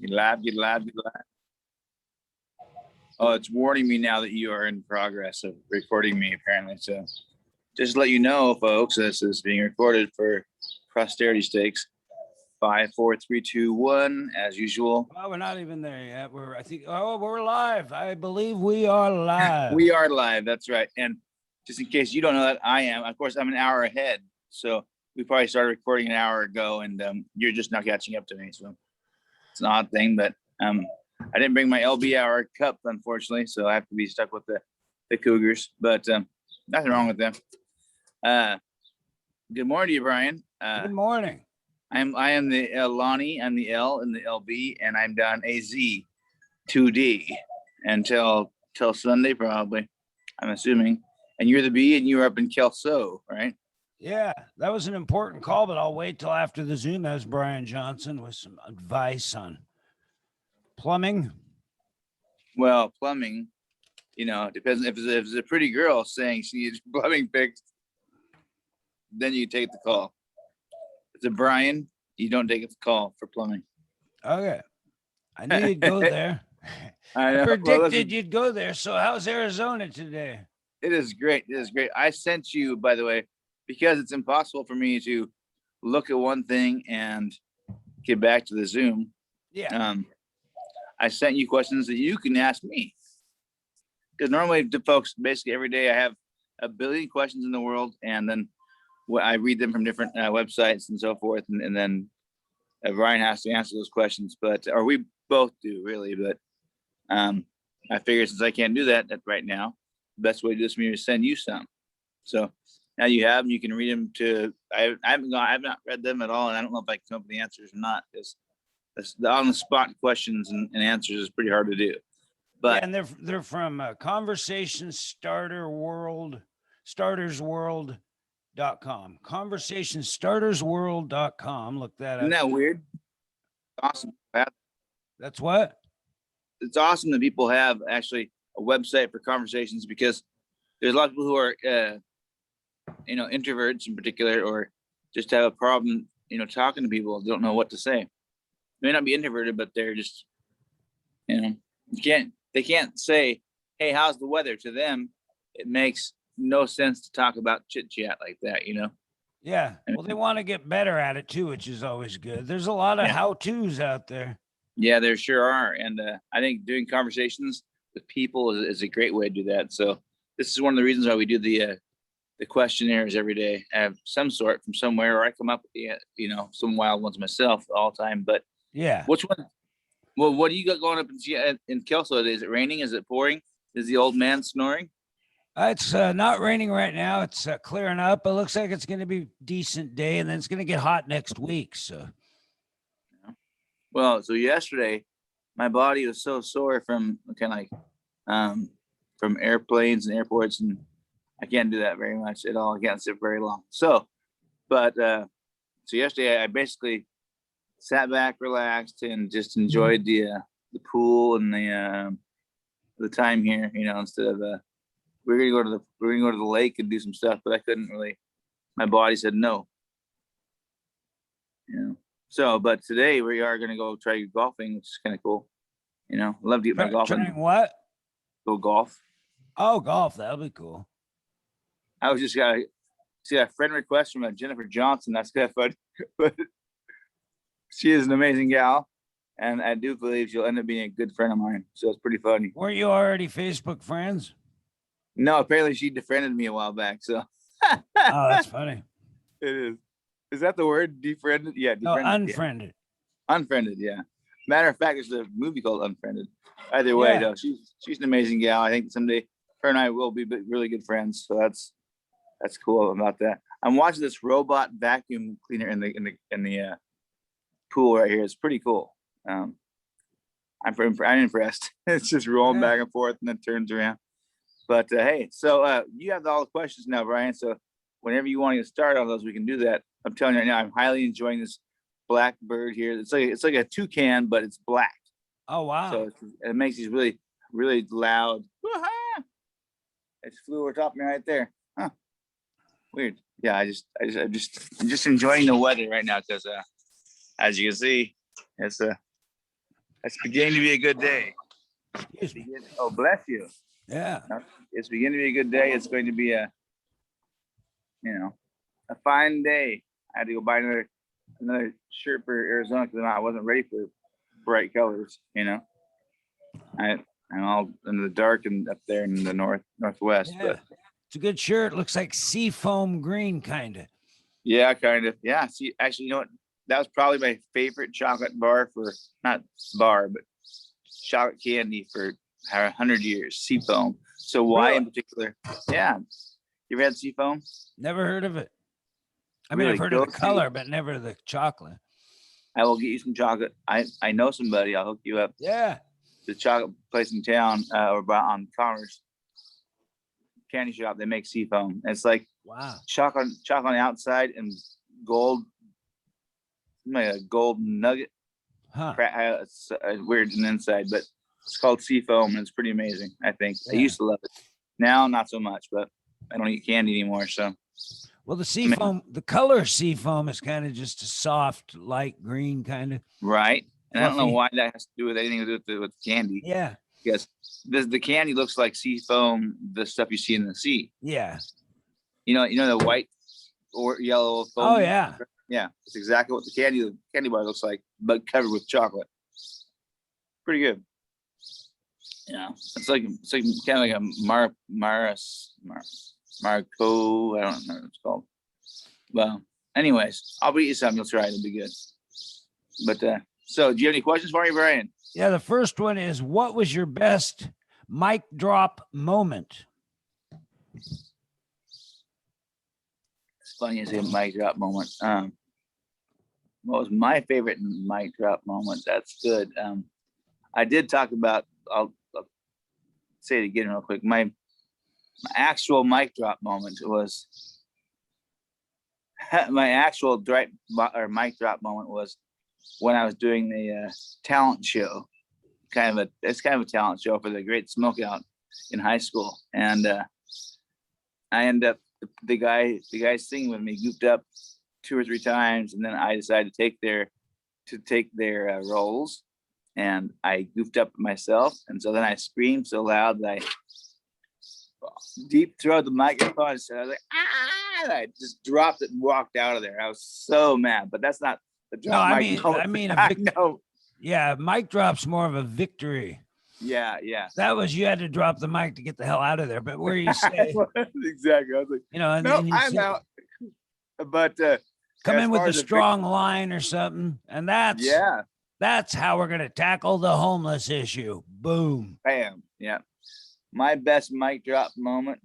You live. Oh, it's warning me now that you are in progress of recording me, apparently. So just to let you know, folks, this is being recorded for posterity stakes. 5, 4, 3, 2, 1, as usual. Oh, we're not even there yet. We're live. I believe we are live. We are live. That's right. And just in case you don't know that, I am. Of course, I'm an hour ahead. So we probably started recording an hour ago, and you're just now catching up to me. So it's an odd thing, but I didn't bring my LB hour cup, unfortunately, so I have to be stuck with the Cougars. But nothing wrong with them. Good morning to you, Brian. Good morning. I am the Lonnie. I'm the L in the LB, and I'm down AZ 2D until Sunday, probably. I'm assuming. And you're the B, and you're up in Kelso, right? Yeah, that was an important call, but I'll wait till after the Zoom as Brian Johnson with some advice on plumbing. Well, plumbing, depends. If it's a pretty girl saying she needs plumbing fixed, then you take the call. If it's a Brian, you don't take the call for plumbing. Okay. I knew you'd go there. I predicted you'd go there. So how's Arizona today? It is great. I sent you, by the way, because it's impossible for me to look at one thing and get back to the Zoom. Yeah. I sent you questions that you can ask me. Because normally, the folks, basically every day I have a billion questions in the world, and then I read them from different websites and so forth, and then Brian has to answer those questions. Or we both do, really. But I figure since I can't do that right now, the best way to do this is send you some. So now you have them. You can read them to. I've not read them at all, and I don't know if I can come up with the answers or not. Because the on the spot questions and answers is pretty hard to do. But yeah, and they're from conversationstartersworld.com. Conversationstartersworld.com. Look that up. Isn't that weird? Awesome. That's what? It's awesome that people have actually a website for conversations, because there's a lot of people who are, introverts in particular, or just have a problem, talking to people, don't know what to say. They may not be introverted, but they're just, they can't say, hey, how's the weather? To them, it makes no sense to talk about chit chat like that, Yeah. Well, they want to get better at it too, which is always good. There's a lot of how-tos out there. Yeah, there sure are. And I think doing conversations with people is a great way to do that. So this is one of the reasons why we do the questionnaires every day. I have some sort from somewhere, or I come up with some wild ones myself all the time. But yeah, which one? Well, what do you got going up in Kelso today? Is it raining? Is it pouring? Is the old man snoring? It's not raining right now. It's clearing up. It looks like it's going to be a decent day, and then it's going to get hot next week. So, well, so yesterday, my body was so sore from from airplanes and airports, and I can't do that very much at all. I can't sit very long. So yesterday I basically sat back, relaxed, and just enjoyed the pool and the time here. Instead of we're gonna go to the lake and do some stuff, but I couldn't really. My body said no. So, but today we are gonna go try golfing, which is kind of cool. Love to get my golf. Trying what? Go golf. Oh, golf. That'll be cool. I was just got a friend request from Jennifer Johnson. That's kind of fun, but she is an amazing gal, and I do believe she'll end up being a good friend of mine. So it's pretty funny. Were you already Facebook friends? No, apparently she defriended me a while back. So. Oh, that's funny. It is. Is that the word? Defriended? Yeah. No, unfriended. Yeah. Unfriended. Yeah. Matter of fact, there's a movie called Unfriended. Either way, though, she's an amazing gal. I think someday her and I will be really good friends. So that's cool about that. I'm watching this robot vacuum cleaner in the pool right here. It's pretty cool. I'm impressed. It's just rolling back and forth and then turns around. But hey, so you have all the questions now, Brian. So whenever you want to start on those, we can do that. I'm telling you right now, I'm highly enjoying this black bird here. It's like a toucan, but it's black. Oh wow! So it makes these really, really loud. It flew over top of me right there. Huh? Weird. Yeah, I'm just enjoying the weather right now because, as you can see, it's It's beginning to be a good day. Excuse me. Oh, bless you. Yeah. It's beginning to be a good day. It's going to be a fine day. I had to go buy another shirt for Arizona because I wasn't ready for bright colors. I'm all in the dark and up there in the northwest. Yeah. But It's a good shirt. Looks like seafoam green, kind of. yeah, kind of. Yeah. See, actually, you know what? That was probably my favorite chocolate bar but chocolate candy for 100 years. Seafoam. So why Really? in particular? Yeah. You ever had seafoam? Never heard of it. I mean, Really? I've heard Go of the see. color, but never the chocolate. I will get you some chocolate. I know somebody. I'll hook you up. Yeah. The chocolate place in town on Commerce candy shop. They make seafoam. It's like Wow. chocolate on the outside and gold, like a gold nugget. Huh. It's weird on the inside, but it's called seafoam and it's pretty amazing. I think I used to love it. Now not so much, but I don't eat candy anymore. So well, the seafoam, the color seafoam is kind of just a soft, light green kind of. Right. And fluffy. I don't know why that has to do with anything to do with candy. Yeah. Because the candy looks like seafoam, the stuff you see in the sea. Yeah. You know the white or yellow foam. Oh yeah. Yeah, it's exactly what the candy bar looks like, but covered with chocolate. Pretty good. It's like kind of like a Marco. I don't know what it's called. Well, anyways, I'll beat you some. You'll try it. It'll be good. But so, do you have any questions for me, Brian? Yeah. The first one is, what was your best mic drop moment? It's funny you say mic drop moment. What was my favorite mic drop moment? That's good. I did talk about. I'll say it again real quick. My actual mic drop moment was my actual mic drop moment was when I was doing the talent show. It's kind of a talent show for the Great Smokeout in high school, and I ended up the guy singing with me goofed up 2 or 3 times, and then I decided to take their roles, and I goofed up myself, and so then I screamed so loud that I deep throated the microphone. I was like, ah! And I just dropped it and walked out of there. I was so mad, but that's not the drop. No, mic I mean, I know. Yeah, mic drop's more of a victory. Yeah. That was, you had to drop the mic to get the hell out of there. But where you say, exactly, I was like, and no, then you I'm out. But come as in with far a as strong line or something, and that's how we're gonna tackle the homeless issue. Boom. Bam. Yeah. My best mic drop moment,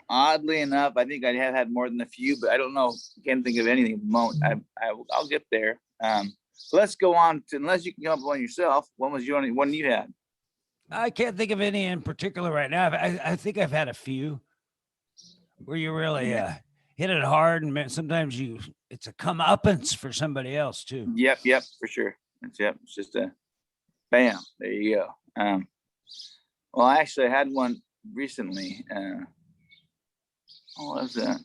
oddly enough, I think I have had more than a few, but I don't know. Can't think of anything at the moment. I'll get there. Let's go on to, unless you can come up with one yourself. When was your one you had? I can't think of any in particular right now. I think I've had a few where you really hit it hard, and sometimes it's a comeuppance for somebody else too. Yep, for sure. It's just a bam. There you go. Well, actually, I had one recently. What was that?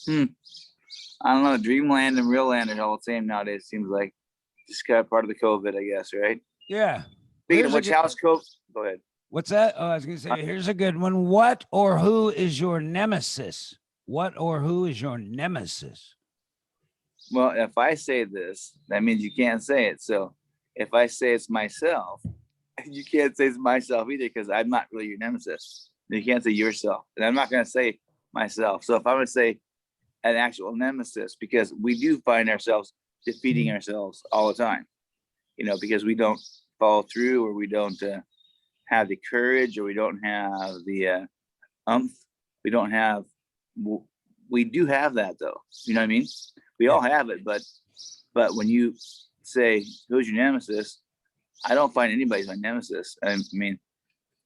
I don't know. Dreamland and real land are all the same nowadays. Seems like just kind of part of the COVID, I guess, right? Yeah. Speaking of which, how's COVID? Go ahead. What's that? Oh, I was gonna say, here's a good one. What or who is your nemesis? What or who is your nemesis? Well, if I say this, that means you can't say it. So if I say it's myself, you can't say it's myself either, because I'm not really your nemesis. You can't say yourself, and I'm not going to say myself. So if I'm going to say an actual nemesis, because we do find ourselves defeating ourselves all the time, because we don't follow through, or we don't have the courage, or we don't have the we don't have. We do have that, though. You know what I mean? We all have it, but when you say who's your nemesis, I don't find anybody's my nemesis. I mean,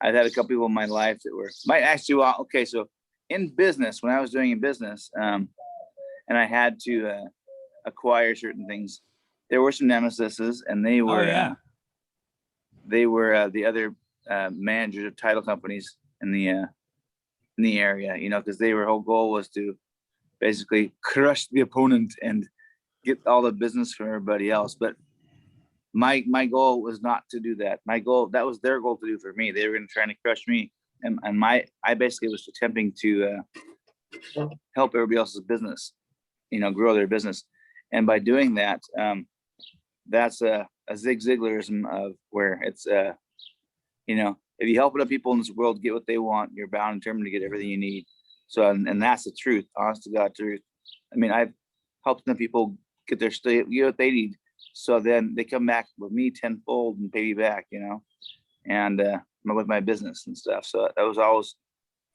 I've had a couple people in my life that might actually. Well, okay, so in business, when I was doing in business, and I had to acquire certain things, there were some nemesises, and they were the other managers of title companies in the area, because their whole goal was to basically crush the opponent and get all the business from everybody else. But my goal was not to do that. My goal, that was their goal to do for me. They were going to try to crush me. And I basically was attempting to help everybody else's business, grow their business. And by doing that, that's a Zig Ziglarism of where it's, if you help enough people in this world get what they want, you're bound and determined to get everything you need. So, and that's the truth, honest to God truth. I mean, I've helped enough people get what they need. So then they come back with me tenfold and pay me back, and with my business and stuff. So that was always,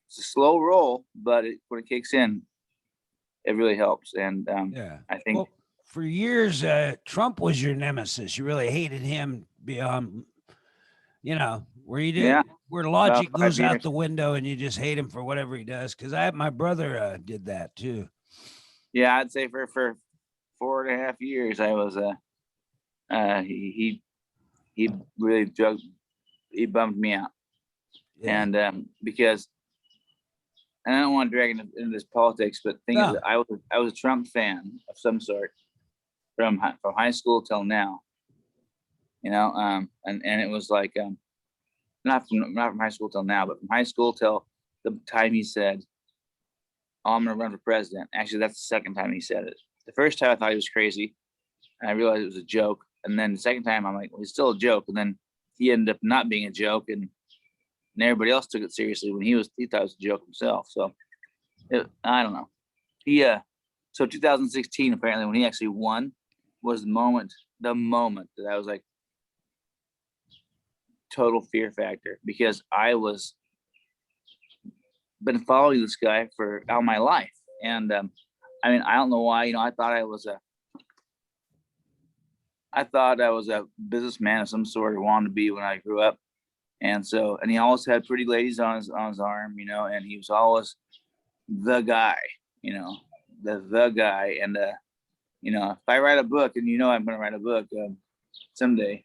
it's a slow roll, but when it kicks in, it really helps. And I think for years, Trump was your nemesis. You really hated him beyond, where you did, where logic goes out the window and you just hate him for whatever he does. Cause my brother did that too. Yeah. I'd say for 4.5 years, I was, he really he bummed me out. Yeah. And because, and I don't want to drag into this politics, but the thing is, I was a Trump fan of some sort from high school till now, and it was like, not from high school till now, but from high school till the time he said, "Oh, I'm going to run for president." Actually, that's the second time he said it. The first time I thought he was crazy, and I realized it was a joke. And then the second time I'm like, well, he's still a joke. And then he ended up not being a joke, and everybody else took it seriously when he thought it was a joke himself. So I don't know. So 2016, apparently when he actually won, was the moment that I was like, total fear factor, because I was been following this guy for all my life. And I mean, I don't know why, I thought I was a businessman of some sort, or wanted to be when I grew up. And so, and he always had pretty ladies on his arm, and he was always the guy, the guy. And, if I write a book, and I'm going to write a book someday,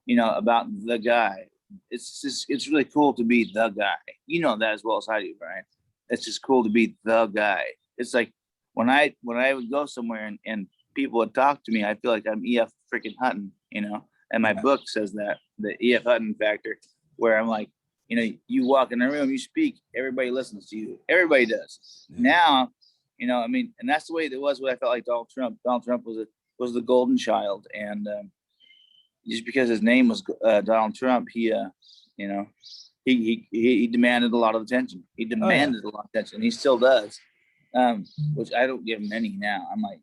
about the guy, it's really cool to be the guy. That as well as I do, Brian. It's just cool to be the guy. It's like when I would go somewhere and people would talk to me, I feel like I'm E.F. freaking Hutton, and my book says that, the E.F. Hutton factor, where I'm like, you walk in a room, you speak, everybody listens to you. Everybody does. Now, I mean, and that's the way it was when I felt like Donald Trump. Donald Trump was the golden child. And just because his name was Donald Trump, he demanded a lot of attention. He demanded a lot of attention. He still does, which I don't give him any now. I'm like,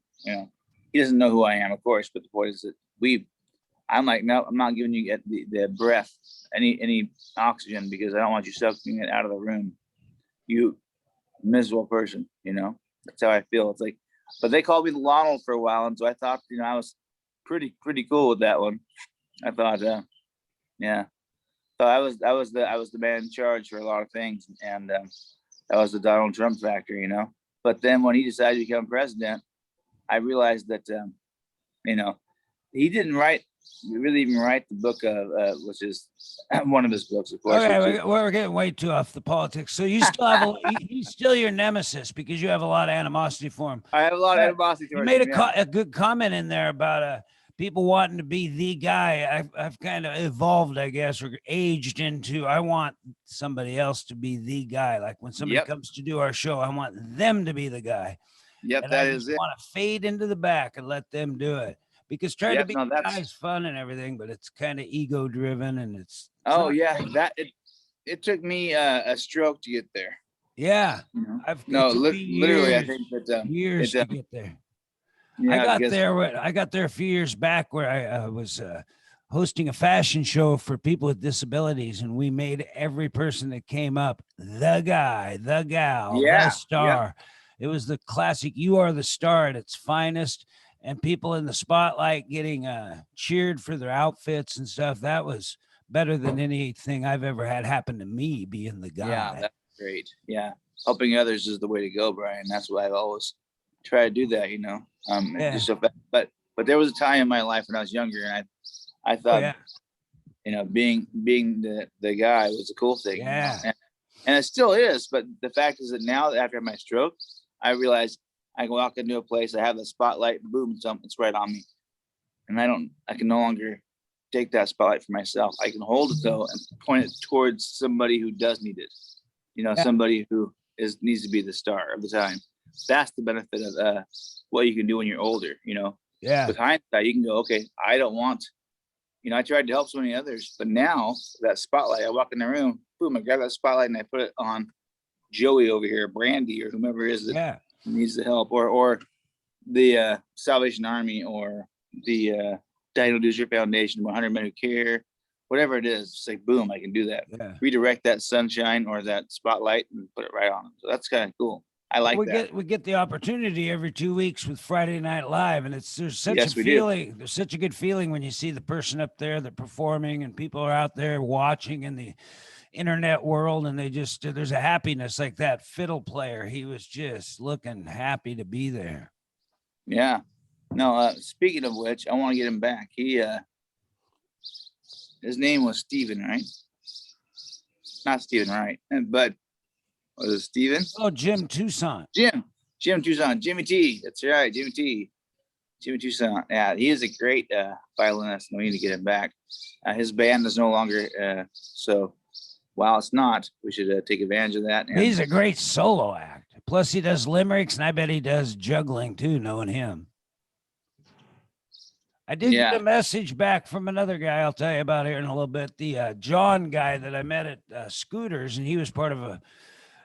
he doesn't know who I am, of course, but the point is that I'm like, no, I'm not giving you the breath, any oxygen, because I don't want you sucking it out of the room. You miserable person, that's how I feel. It's like, but they called me the Lonald for a while. And so I thought, I was pretty cool with that one. I thought, yeah. So I was the man in charge for a lot of things. And that was the Donald Trump factor, but then when he decided to become president, I realized that, he didn't really even write the book, which is one of his books, of course. Okay, we're getting way too off the politics. So you still have he's still your nemesis because you have a lot of animosity for him. I have a lot of animosity for him. You made a good comment in there about people wanting to be the guy. I've kind of evolved, I guess, or aged into, I want somebody else to be the guy. Like when somebody comes to do our show, I want them to be the guy. Yep, and that I is it. Want to fade into the back and let them do it. Because trying to be the guy is fun and everything, but it's kind of ego driven, and it's it took me a stroke to get there. Yeah, literally, I think that years to get there. Yeah, I got there a few years back where I was hosting a fashion show for people with disabilities, and we made every person that came up the guy, the gal, the star. It was the classic "You Are the Star" at its finest. And people in the spotlight getting cheered for their outfits and stuff. That was better than anything I've ever had happen to me, being the guy. Yeah, that's great. Yeah. Helping others is the way to go, Brian. That's why I've always tried to do that, Just so fast. But there was a time in my life when I was younger, and I thought, being the guy was a cool thing. Yeah. And it still is. But the fact is that now, after my stroke, I realized I can walk into a place, I have the spotlight, boom, something's right on me. And I can no longer take that spotlight for myself. I can hold it though and point it towards somebody who does need it. Somebody who needs to be the star of the time. That's the benefit of what you can do when you're older. Yeah. With hindsight, you can go, okay, I don't want. I tried to help so many others, but now that spotlight, I walk in the room, boom, I grab that spotlight and I put it on Joey over here, Brandy, or whomever it is that needs the help, or the Salvation Army, or the Dino Dozier Foundation, 100 Men Who Care, whatever it is. It's like, boom, I can do that. Yeah. Redirect that sunshine or that spotlight and put it right on them. So that's kind of cool. I like that. We get the opportunity every 2 weeks with Friday Night Live, and there's such a feeling. There's such a good feeling when you see the person up there, they're performing, and people are out there watching in the internet world, and there's a happiness like that fiddle player. He was just looking happy to be there. Yeah. No, speaking of which, I want to get him back. His name was Steven, right? Not Steven, right? But was it Steven? Oh, Jim Toussaint. Jim Toussaint. Jimmy T. That's right, Jimmy T. Jimmy Toussaint. Yeah, he is a great violinist. We need to get him back. His band is no longer, so while it's not, we should take advantage of that. He's a great solo act. Plus, he does limericks, and I bet he does juggling too, knowing him. I did get a message back from another guy I'll tell you about here in a little bit. The John guy that I met at Scooters, and he was part of a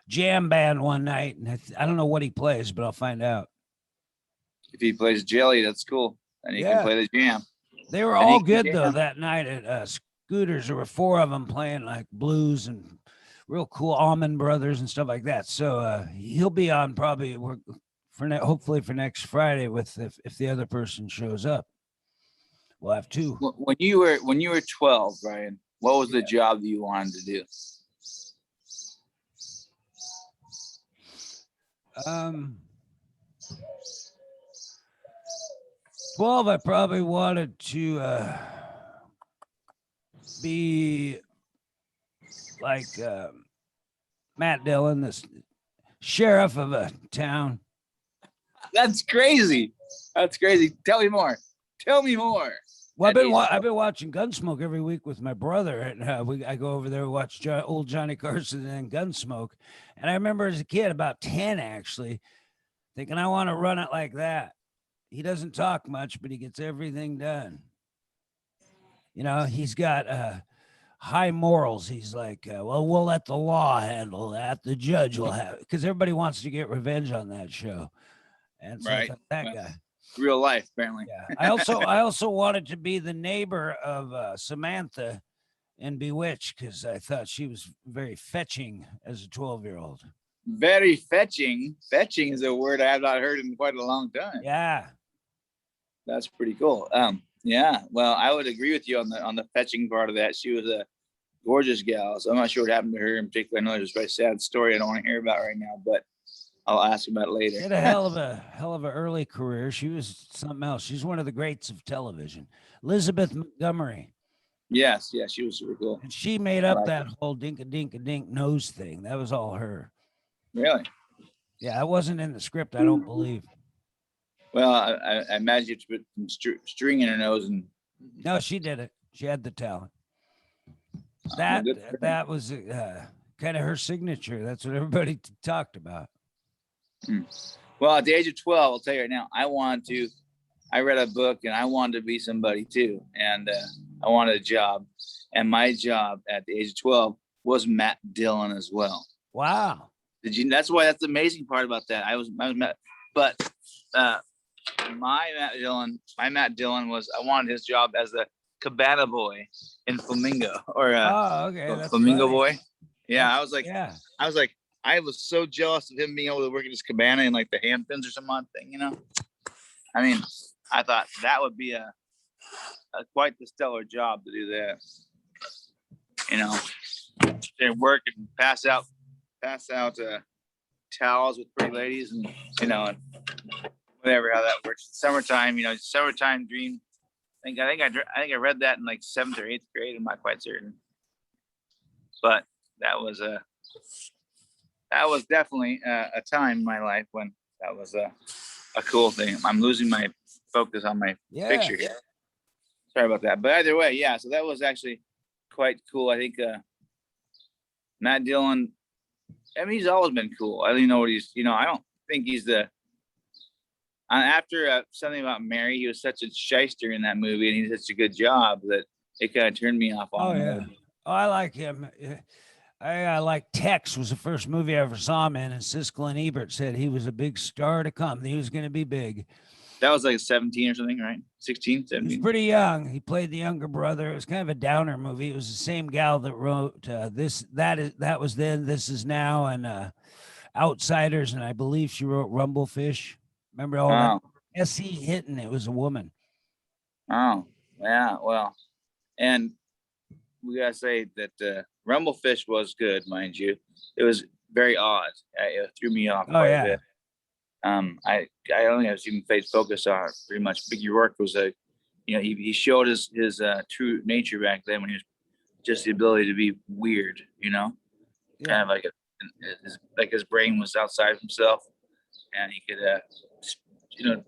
jam band one night. And I don't know what he plays, but I'll find out. If he plays jelly, that's cool. And he can play the jam. They were all good, though, that night at Scooters. There were 4 of them playing like blues and real cool Allman Brothers and stuff like that. So he'll be on probably hopefully for next Friday if the other person shows up. We'll have 2. When you were 12, Brian, what was the job that you wanted to do? 12, I probably wanted to be like Matt Dillon, the sheriff of a town. That's crazy. Tell me more. Well, I've been watching Gunsmoke every week with my brother, and I go over there and watch old Johnny Carson and Gunsmoke. And I remember as a kid, about 10 actually, thinking I want to run it like that. He doesn't talk much, but he gets everything done. He's got high morals. He's like, well, we'll let the law handle that. The judge will have, because everybody wants to get revenge on that show. And so that guy. Real life, apparently. Yeah. I also wanted to be the neighbor of Samantha in Bewitched, because I thought she was very fetching as a 12-year-old. Very fetching. Fetching is a word I have not heard in quite a long time. Yeah. That's pretty cool. Yeah. Well, I would agree with you on the fetching part of that. She was a gorgeous gal. So I'm not sure what happened to her in particular. I know there's a very sad story I don't want to hear about right now, but I'll ask about it later. She had a hell of a early career. She was something else. She's one of the greats of television. Elizabeth Montgomery. Yes, she was super cool. And she made up that whole dink-a-dink-a-dink nose thing. That was all her. Really? Yeah, it wasn't in the script, I don't believe. Well, I imagine you have to put some string in her nose and. No, she did it. She had the talent. That was kind of her signature. That's what everybody talked about. Well, at the age of 12, I'll tell you right now, I read a book and I wanted to be somebody too. And I wanted a job. And my job at the age of 12 was Matt Dillon as well. Wow. That's the amazing part about that. I was Matt, but my Matt Dillon was, I wanted his job as the cabana boy in Flamingo Flamingo Boy. Yeah. I was like, I was so jealous of him being able to work at his cabana in like the Hamptons or some odd thing, I mean, I thought that would be a quite the stellar job to do that. They work and pass out towels with pretty ladies and and whatever, how that works. Summertime, summertime dream. I think I read that in like 7th or 8th grade. I'm not quite certain, but that was definitely a time in my life when that was a cool thing. I'm losing my focus on my picture here. Sorry about that. But either way, yeah. So that was actually quite cool. I think Matt Dillon. I mean, he's always been cool. I don't even know what he's. I don't think he's the. After something about Mary, he was such a shyster in that movie, and he did such a good job that it kind of turned me off on him. Yeah. Oh, I like him. I like Tex was the first movie I ever saw him in, and Siskel and Ebert said he was a big star to come. He was going to be big. That was like 17 or something, right? 16, 17. He was pretty young. He played the younger brother. It was kind of a downer movie. It was the same gal that wrote that was then, This Is Now, and Outsiders, and I believe she wrote Rumblefish. Remember all that? S.E. Hinton. It was a woman. Oh, yeah. Well, and we gotta say that Rumblefish was good, mind you. It was very odd. It threw me off quite a bit. I only have even played focus on it pretty much. Biggie Rourke was he showed his true nature back then when he was just the ability to be weird, kind of like his brain was outside of himself, and he could, the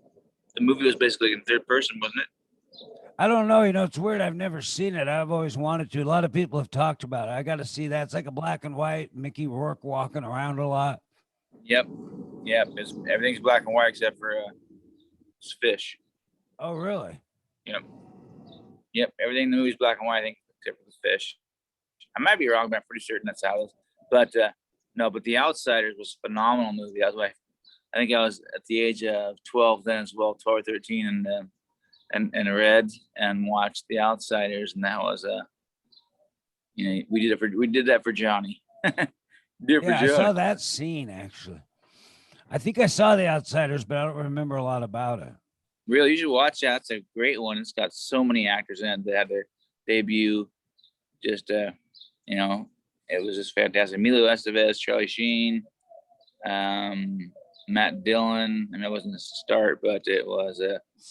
movie was basically in third person, wasn't it? I don't know. It's weird. I've never seen it. I've always wanted to. A lot of people have talked about it. I got to see that. It's like a black and white Mickey Rourke walking around a lot. Yep. Everything's black and white except for fish. Oh, really? Yep. Everything in the movie's black and white, I think, except for the fish. I might be wrong, but I'm pretty certain that's how it is. But no, but The Outsiders was a phenomenal movie. I think I was at the age of 12 then as well, 12 or 13, and read and watched The Outsiders, and that was we did that for Johnny. I saw that scene actually. I think I saw The Outsiders, but I don't remember a lot about it. Really, you should watch that. It's a great one. It's got so many actors in it that had their debut. Just it was just fantastic. Emilio Estevez, Charlie Sheen, Matt Dillon. I mean, it wasn't a start, but it was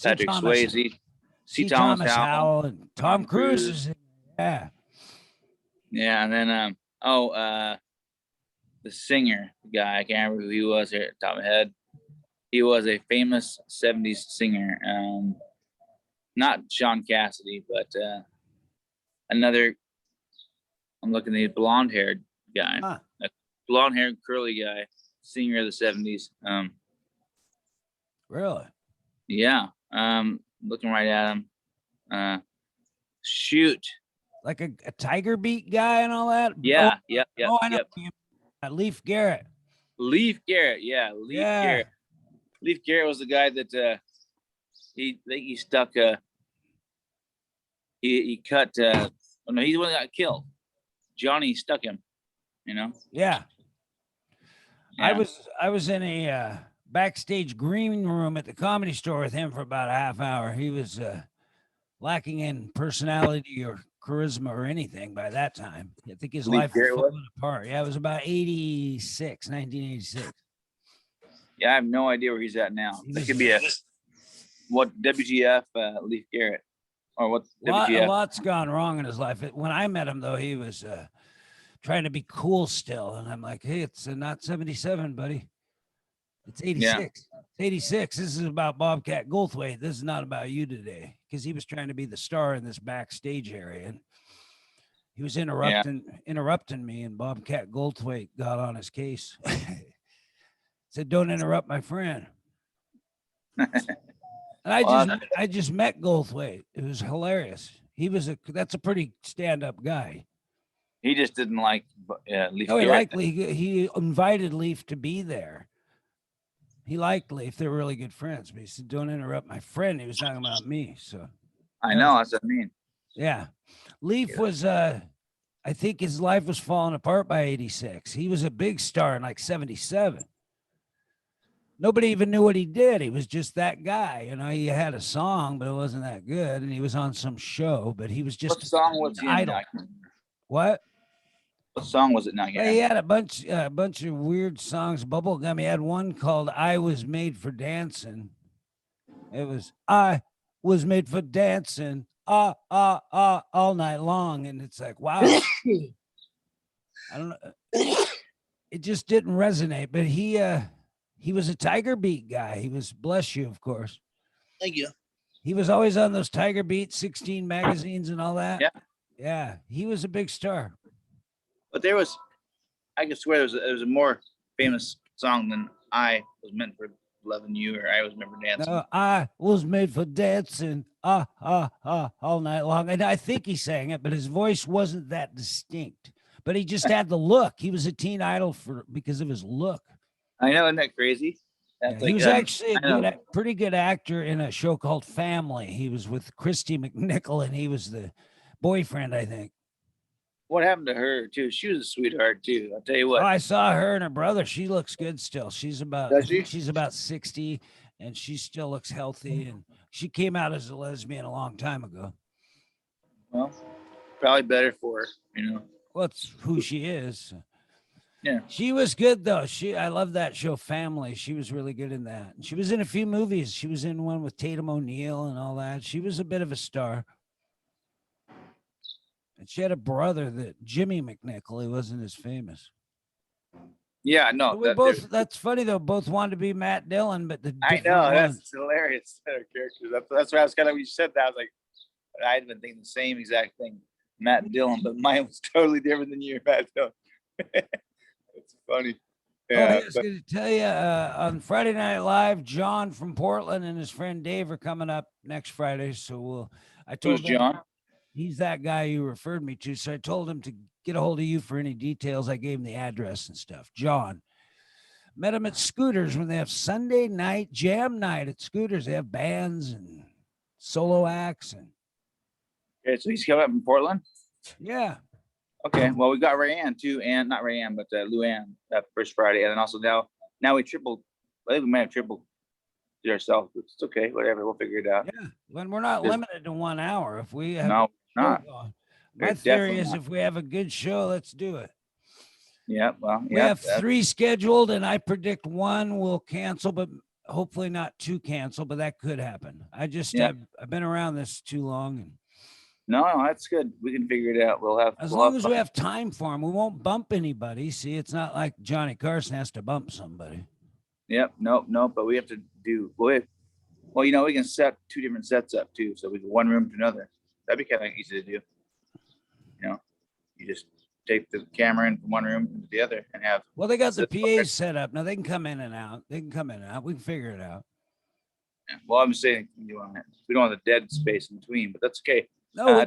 Patrick Swayze, C. Thomas Howell, and Tom Cruise is in. Yeah. Yeah, and then the singer guy, I can't remember who he was here at the top of my head. He was a famous 70s singer. Not Sean Cassidy, but another. I'm looking at the blonde-haired guy, a blonde-haired curly guy, singer of the 70s. Really? Yeah. Looking right at him. Shoot. Like a Tiger Beat guy and all that? Yeah. Yep. Oh, I know. Leif Garrett. Leif Garrett. Yeah. Garrett. Leif Garrett was the guy that he stuck. He cut. No, he's the one that got killed. Johnny stuck him. Yeah. I was in a backstage green room at the Comedy Store with him for about a half hour. He was lacking in personality or charisma or anything by that time. I think his life was falling apart. Yeah, it was about 1986. Yeah, I have no idea where he's at now. That could be what WTF Leif Garrett, or what WTF. A lot's gone wrong in his life. When I met him, though, he was trying to be cool still, and I'm like, hey, it's not 77, buddy. It's 86. Yeah. It's 86. This is about Bobcat Goldthwait. This is not about you today, because he was trying to be the star in this backstage area, and he was interrupting me, and Bobcat Goldthwait got on his case. Said, "Don't interrupt my friend." And I just met Goldthwait. It was hilarious. That's a pretty stand-up guy. He just didn't like Leif. No, he invited Leif to be there. He liked Leif. They're really good friends. But he said, "Don't interrupt my friend." He was talking about me. So I know, that's what I mean. Yeah. Leif was I think his life was falling apart by 86. He was a big star in like 77. Nobody even knew what he did. He was just that guy. He had a song, but it wasn't that good. And he was on some show, but he was just what song was he idol. What song was it now? Yeah, he had a bunch of weird songs, bubblegum. He had one called "I Was Made for Dancing." It was "I was made for dancing, all night long," and it's like, wow. I don't know. It just didn't resonate. But he was a Tiger Beat guy. He was, bless you, of course. Thank you. He was always on those Tiger Beat 16 magazines and all that. Yeah. Yeah, he was a big star. But I could swear there was a more famous song than I was meant for loving you, or I was meant for dancing. No, I was made for dancing, all night long. And I think he sang it, but his voice wasn't that distinct. But he just had the look. He was a teen idol because of his look. I know, isn't that crazy? Yeah, That's he like, was actually I know. pretty good actor in a show called Family. He was with Christy McNichol, and he was the boyfriend, I think. What happened to her too? She was a sweetheart too. I'll tell you Oh, what. I saw her and her brother. She looks good still. Does I she? think she's about 60, and she still looks healthy. And she came out as a lesbian a long time ago. Well, probably better for her, you know. Well, it's who she is. Yeah. She was good though. I love that show Family. She was really good in that. And she was in a few movies. She was in one with Tatum O'Neal and all that. She was a bit of a star. And she had a brother that Jimmy McNichol. He wasn't as famous. Yeah, no. But we both. That's funny though. Both wanted to be Matt Dillon, but the I different know, ones. that's hilarious. Their characters. That's why I was kind of when you said that, I was like, I'd been thinking the same exact thing, Matt Dillon, but mine was totally different than your Matt Dillon. It's funny. Yeah, Yeah, I was going to tell you on Friday Night Live, John from Portland and his friend Dave are coming up next Friday. So I told who's them John? he's that guy you referred me to. So I told him to get a hold of you for any details. I gave him the address and stuff. John. Met him at Scooters when they have Sunday night jam night at Scooters. They have bands and solo acts and Okay, so he's coming up in Portland. yeah. Okay, well, we got Rayanne too, and not Rayanne, but Luann that first Friday, and then also now we tripled. I think we might have tripled it ourselves, but it's okay, whatever. We'll figure it out. Yeah, when we're not limited to 1 hour. If we have No, not. My theory is if we have a good show, let's do it. Yeah, well, we have 3 scheduled, and I predict 1 will cancel, but hopefully not 2 cancel, but that could happen. I've been around this too long. And no, that's good. We can figure it out. As long as we have time for them, we won't bump anybody. See, it's not like Johnny Carson has to bump somebody. Yep, nope. But we have to do well. We can set 2 different sets up too, so we go one room to another. That'd be kind of easy to do. You just take the camera in from one room to the other and have. Well, they got the PAs set up now. They can come in and out. We can figure it out. Yeah. Well, I'm saying we don't have the dead space in between, but that's okay. No,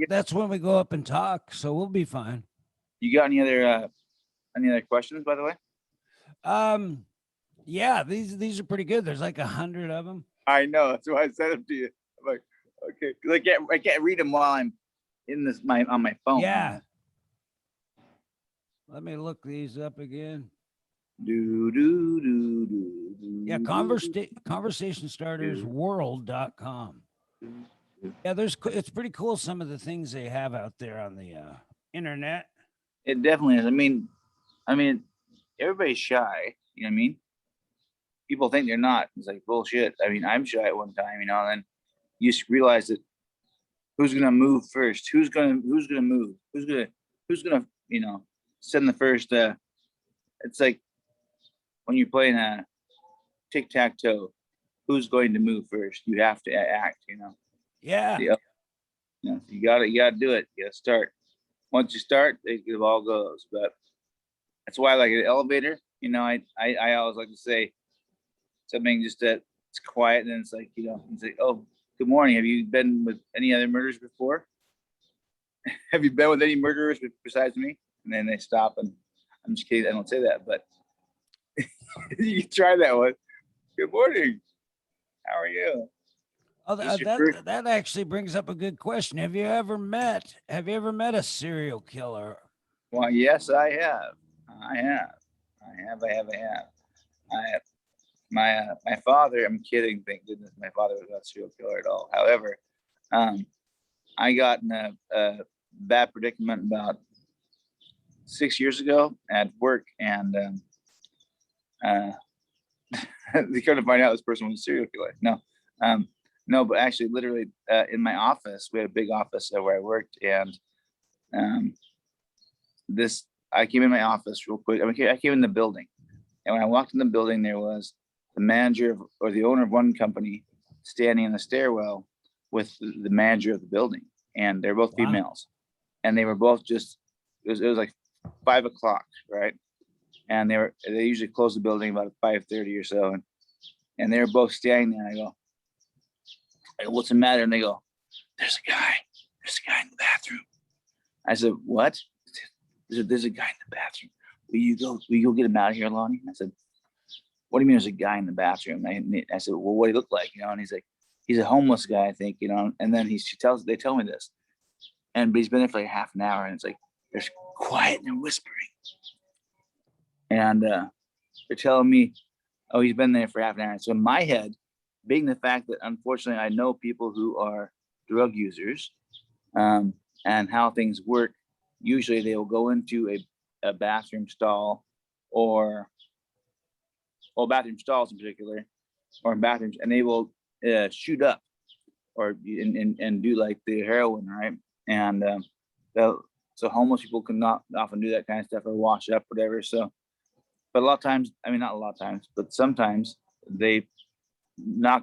that's when we go up and talk, so we'll be fine. You got any other questions, by the way? Yeah, these are pretty good. There's like 100 of them. I know, that's why I sent them to you. I'm like, okay, because I can't read them while I'm in on my phone. Yeah. Let me look these up again. Yeah, conversation starters world.com. Yeah, it's pretty cool some of the things they have out there on the internet. It definitely is. I mean, everybody's shy. You know what I mean? People think they're not. It's like bullshit. I mean, I'm shy at one time, and then you just realize that who's gonna move first? Who's gonna move? Who's gonna send the first it's like when you're playing a tic-tac-toe, who's going to move first? You have to act, Yeah. You gotta do it. You gotta start. Once you start, the ball goes. But that's why I like an elevator. I always like to say something just that it's quiet, and then it's like, it's like, oh, good morning. Have you been with any other murderers before? Have you been with any murderers besides me? And then they stop, and I'm just kidding. I don't say that, but you can try that one. Good morning. How are you? Oh, that actually brings up a good question. Have you ever met a serial killer? Well, yes, I have. My father, I'm kidding, thank goodness my father was not a serial killer at all. However, I got in a bad predicament about 6 years ago at work, and they couldn't find out this person was a serial killer. No, but actually, literally, in my office, we had a big office where I worked, and I came in my office real quick. I came in the building, and when I walked in the building, there was the manager or the owner of one company, standing in the stairwell with the manager of the building, and they're both females, and they were both just, it was like 5 o'clock, right? And they usually close the building about 5:30 or so, and they were both standing there. And I go, what's the matter? And they go, there's a guy in the bathroom. I said, what? There's a guy in the bathroom. Will you go get him out of here, Lonnie? I said, what do you mean there's a guy in the bathroom? I said, well, what do he look like? And he's like, he's a homeless guy, I think, and then they tell me this. But he's been there for like half an hour, and it's like, there's quiet and whispering. And they're telling me, oh, he's been there for half an hour. So in my head, being the fact that unfortunately I know people who are drug users, and how things work, usually they will go into a bathroom stall or bathroom stalls in particular, or in bathrooms, and they will shoot up or and do like the heroin, right? And so homeless people can not often do that kind of stuff or wash up, whatever. So, but a lot of times, I mean, not a lot of times, but sometimes they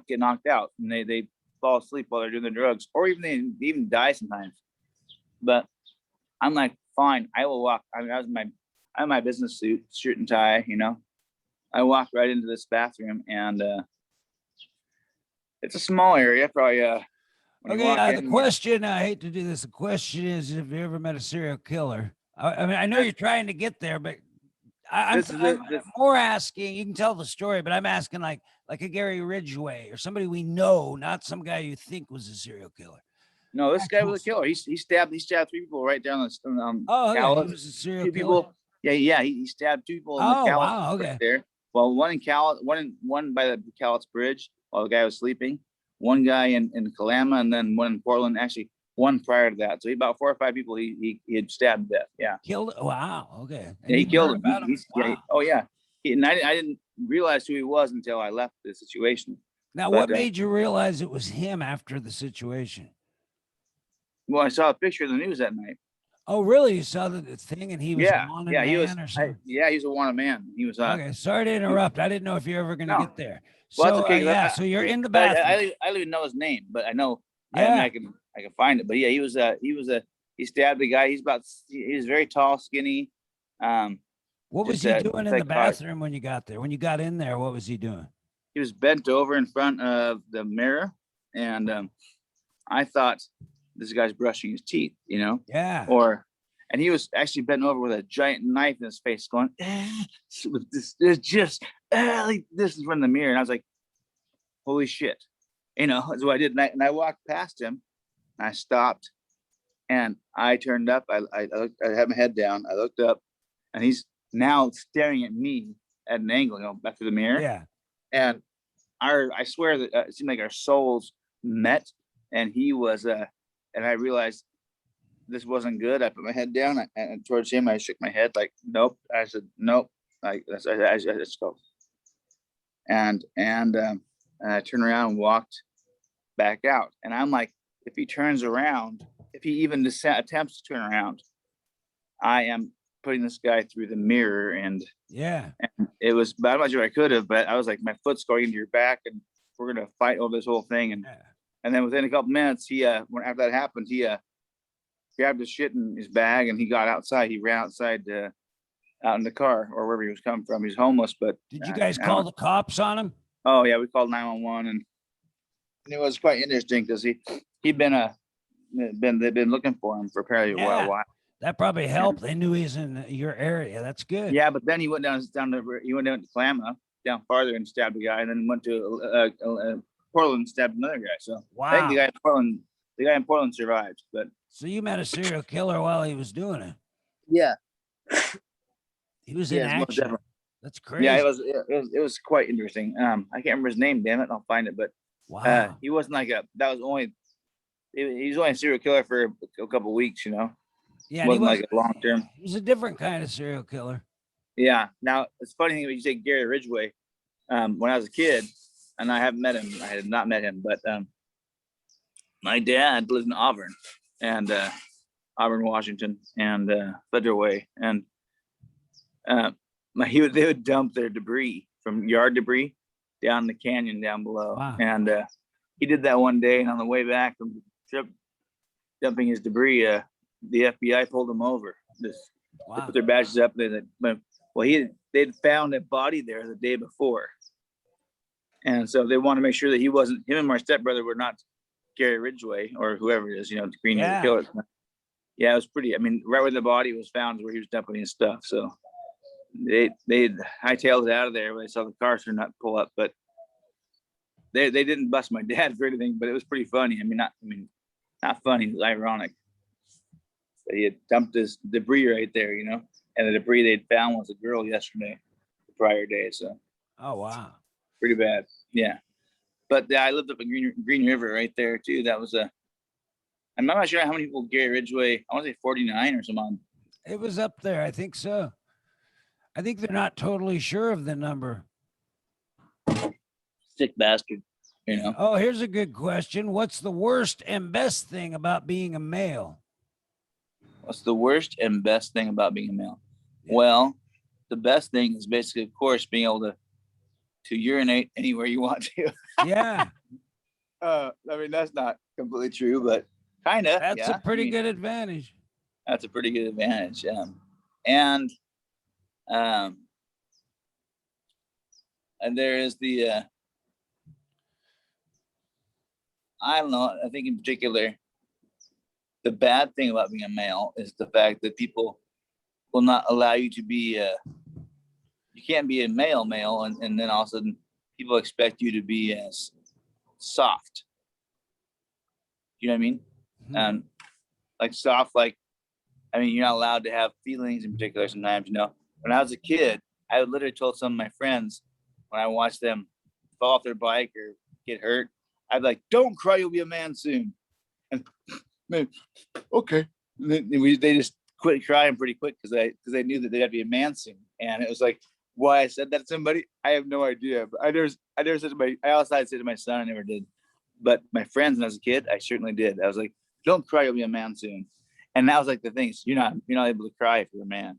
get knocked out and they fall asleep while they're doing the drugs, or even they even die sometimes. But I'm like, fine, I will walk. I mean, I have my business suit, shirt and tie, I walked right into this bathroom, and it's a small area, probably. Okay, the question, I hate to do this. The question is, have you ever met a serial killer? I mean, I know you're trying to get there, but I'm more asking, you can tell the story, but I'm asking like a Gary Ridgway or somebody we know, not some guy you think was a serial killer. No, this guy was a killer. He stabbed 3 people right down the okay. He was a serial killer. People, yeah. He stabbed 2 people in the Cowlitz wow, okay. right there. Well, one in Cowlitz, one by the Cowlitz Bridge while the guy was sleeping. One guy in Kalama, and then one in Portland. Actually, one prior to that. So about 4 or 5 people he had stabbed to death. Yeah. Killed. Wow. Okay. And yeah, he killed him. Wow. Yeah, oh yeah. And I didn't realize who he was until I left the situation. Now, what made you realize it was him after the situation? Well, I saw a picture in the news that night. Oh, really? You saw the thing, and he was a wanted man, he was, or something? he was a wanted man. He was. Okay, sorry to interrupt. I didn't know if you're ever going to get there. Well, so, okay. So you're in the bathroom. I don't even know his name, but I know. Yeah. I can find it. But yeah, he stabbed a guy. He was very tall, skinny. What was he doing in the bathroom when you got there? When you got in there, what was he doing? He was bent over in front of the mirror, and I thought, this guy's brushing his teeth, Yeah. And he was actually bent over with a giant knife in his face, going, with this like this is from the mirror. And I was like, holy shit. That's what I did. And I walked past him, and I stopped, and I turned up. I had my head down. I looked up, and he's now staring at me at an angle, back through the mirror. Yeah. And I swear that it seemed like our souls met, and he was, and I realized this wasn't good. I put my head down, and towards him, I shook my head like, nope. I said, nope. I just go. And I turned around and walked back out. And I'm like, if he turns around, if he even attempts to turn around, I am putting this guy through the mirror. And yeah, and it was, but I'm not sure I could have, but I was like, my foot's going into your back, and we're gonna fight over this whole thing. And then within a couple minutes, after that happened, he grabbed his shit in his bag, and he got outside. He ran outside out in the car or wherever he was coming from. He's homeless, but did you guys call the cops on him? Oh yeah, we called 911, and it was quite interesting because they've been looking for him for apparently a while. That probably helped. They knew he's in your area. That's good. Yeah, but then he went down to Klamath, down farther, and stabbed a guy, and then went to Portland and stabbed another guy. So wow. I think the guy in Portland survived. But so you met a serial killer while he was doing it. Yeah. He was in action. That's crazy. Yeah, it was quite interesting. I can't remember his name, damn it. I'll find it. But wow. He wasn't like he was only a serial killer for a couple of weeks, Yeah, it wasn't like a long term. He was a different kind of serial killer. Yeah. Now it's funny thing when you say Gary Ridgway. When I was a kid, and I haven't met him, I had not met him, but my dad lived in Auburn, and Auburn, Washington, and Federal Way, and they would dump their debris from yard debris down the canyon down below. Wow. And he did that one day, and on the way back from the trip, dumping his debris, the FBI pulled him over. They put their badges up. They'd found a body there the day before, and so they want to make sure that he wasn't. Him and my stepbrother were not Gary Ridgway or whoever it is, the Green River Killer. Yeah, it was pretty. I mean, right where the body was found is where he was dumping his stuff. So they hightailed it out of there when they saw the car not pull up, but they didn't bust my dad for anything. But it was pretty funny. Not funny. It was ironic. But he had dumped his debris right there, and the debris they'd found was a girl yesterday, the prior day. So. Oh wow. Pretty bad. Yeah. But I lived up in Green River right there too. That was I'm not sure how many people Gary Ridgway. I want to say 49 or something. It was up there. I think so. I think they're not totally sure of the number. Sick bastard, Oh, here's a good question. What's the worst and best thing about being a male? What's the worst and best thing about being a male? Yeah. Well, the best thing is basically, of course, being able to urinate anywhere you want to. Yeah. That's not completely true, but kind of. That's a pretty good advantage. That's a pretty good advantage. And there is the, I don't know, I think in particular, the bad thing about being a male is the fact that people will not allow you to be, you can't be a male, and then all of a sudden people expect you to be as soft. You know what I mean? Mm-hmm. Like soft, you're not allowed to have feelings in particular sometimes, When I was a kid, I would literally told some of my friends when I watched them fall off their bike or get hurt, I'd be like, don't cry, you'll be a man soon. And okay. They just quit crying pretty quick because they knew that they'd have to be a man soon. And it was like, why I said that to somebody, I have no idea. But I never said I also said to my son, I never did. But my friends when I was a kid, I certainly did. I was like, don't cry, you'll be a man soon. And that was like the thing. So you're not able to cry if you're a man,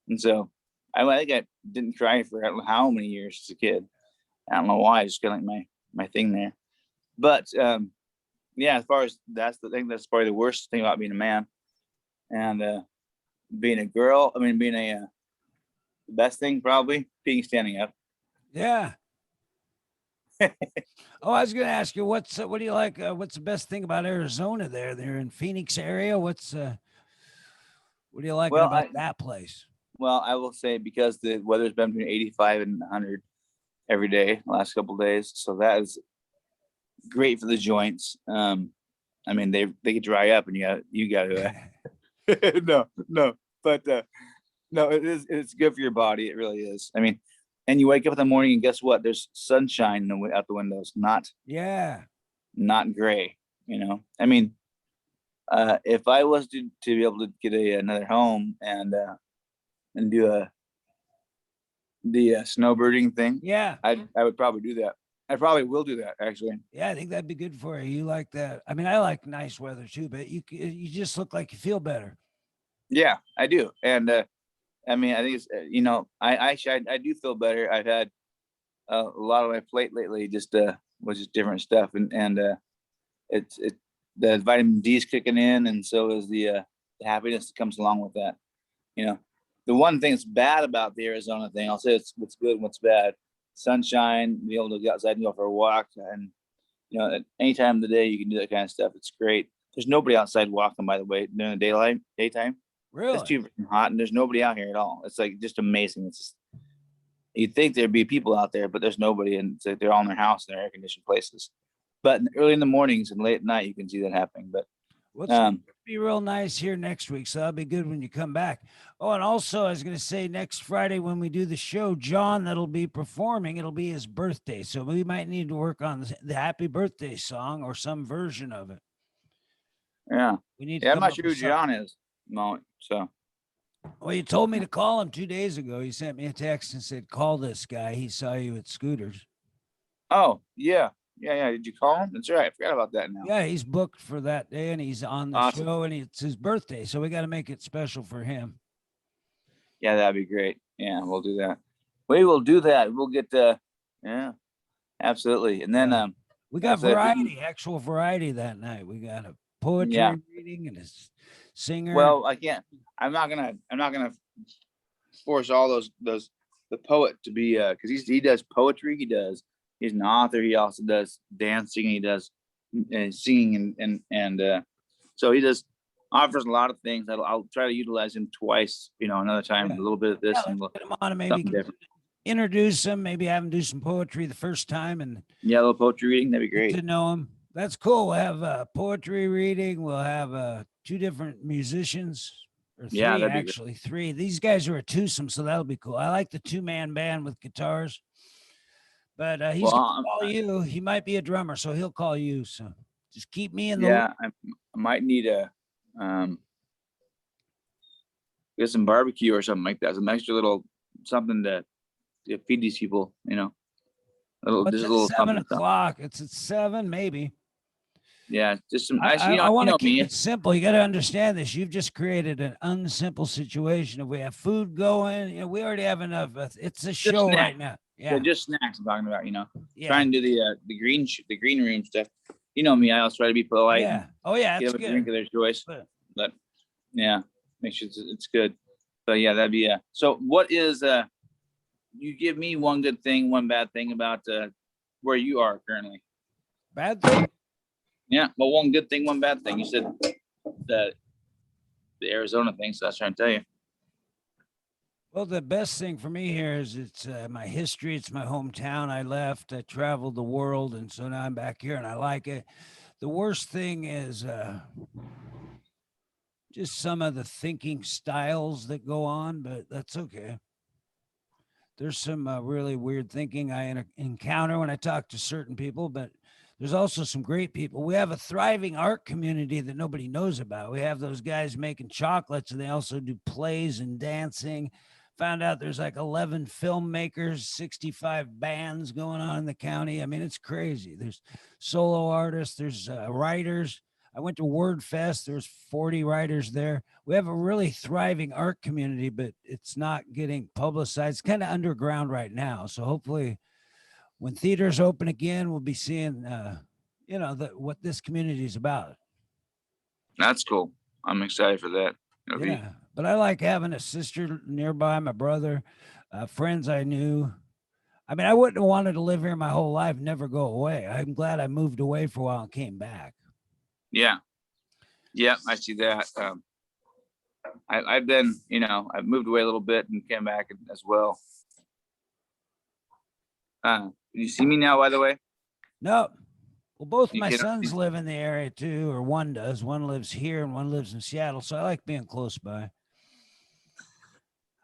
And so I think I didn't cry for how many years as a kid. I don't know why. I just got like my thing there. But as far as that's probably the worst thing about being a man. And being a girl, being the best thing probably being standing up. Yeah. Oh, I was going to ask you, what do you like? What's the best thing about Arizona there? They're in Phoenix area. What do you like about that place? Well, I will say because the weather's been between 85 and 100 every day, the last couple of days. So that is great for the joints. They could dry up and you got to, no, but no, it's good for your body. It really is. And you wake up in the morning and guess what? There's sunshine out the windows, not gray, if I was to be able to get another home and do the snowbirding thing, I would probably do that. I probably will do that actually. Yeah, I think that'd be good for you. You like that? I like nice weather too, but you just look like you feel better. Yeah, I do, and I think it's I do feel better. I've had a lot on my plate lately, just with just different stuff, and it's the vitamin D is kicking in, and so is the happiness that comes along with that. The one thing that's bad about the Arizona thing, I'll say it's what's good and what's bad. Sunshine, be able to get outside and go for a walk, and at any time of the day you can do that kind of stuff. It's great. There's nobody outside walking, by the way, during the daytime. Really? It's too hot, and there's nobody out here at all. It's like just amazing. It's just, you'd think there'd be people out there, but there's nobody, and it's like they're all in their house in their air-conditioned places. But early in the mornings and late at night, you can see that happening. But it'll be real nice here next week, so that'll be good when you come back. Oh, and also I was going to say next Friday when we do the show, John that'll be performing, it'll be his birthday, so we might need to work on the happy birthday song or some version of it. Yeah, we need. I'm not sure who John is. No, so. Well, you told me to call him 2 days ago. He sent me a text and said, "Call this guy. He saw you at Scooters." Oh yeah. Did you call him? That's right. I forgot about that now. Yeah, he's booked for that day, and he's on the show, and it's his birthday, so we got to make it special for him. Yeah, that'd be great. Yeah, we'll do that. We will do that. We'll get absolutely. And then We Like I got said, actual variety that night. We got a poetry yeah. reading and a singer. Well, I can't. I'm not gonna force all the poet to be because he does poetry. He's an author. He also does dancing. He does singing and so he does offers a lot of things. I'll try to utilize him twice. Another time Yeah. a little bit of this and Let's get him on and maybe something different. introduce him. Maybe have him do some poetry the first time and Yeah, a little poetry reading. That'd be get great. to know him. That's cool. We'll have a poetry reading. We'll have 2 different musicians. Or 3, Yeah, that'd be actually, 3. These guys are a twosome, so that'll be cool. I like the 2-man band with guitars. But he's Well, gonna call you. He might be a drummer, so he'll call you. So just keep me in the yeah, I might need a get some barbecue or something like that. Some extra little something to feed these people. What's Just a at little 7 something. o'clock? It's at 7, maybe. Yeah, just some. I want to keep me. it simple. You got to understand this. You've just created an unsimple situation. If we have food going, we already have enough. It's a show snacks. right now. Yeah, Just snacks. I'm talking about. yeah, Trying to do the green room stuff. You know me. I always try to be polite. yeah. Oh yeah, Get that's them a drink good. of their choice. But yeah, make sure it's good. But yeah, that'd be So what is you give me one good thing, one bad thing about where you are currently? Bad thing? Yeah, well, one good thing, one bad thing. You said that the Arizona thing, so I was trying to tell you. Well, the best thing for me here is it's my history. It's my hometown. I left. I traveled the world, and so now I'm back here, and I like it. The worst thing is just some of the thinking styles that go on, but that's okay. There's some really weird thinking I encounter when I talk to certain people, but there's also some great people. We have a thriving art community that nobody knows about. We have those guys making chocolates, and they also do plays and dancing. Found out there's like 11 filmmakers, 65 bands going on in the county. I mean, it's crazy. There's solo artists, there's writers. I went to Word Fest. There's 40 writers there. We have a really thriving art community, but it's not getting publicized. It's kind of underground right now. So hopefully when theaters open again, we'll be seeing, what this community is about. That's cool. I'm excited for that. Yeah, but I like having a sister nearby, my brother, friends I knew. I mean, I wouldn't have wanted to live here my whole life, never go away. I'm glad I moved away for a while and came back. Yeah, I see that. I've been, I've moved away a little bit and came back as well. You see me now, by the way? No. Well, both You my can't- sons live in the area too, or one does. One lives here and one lives in Seattle. So I like being close by.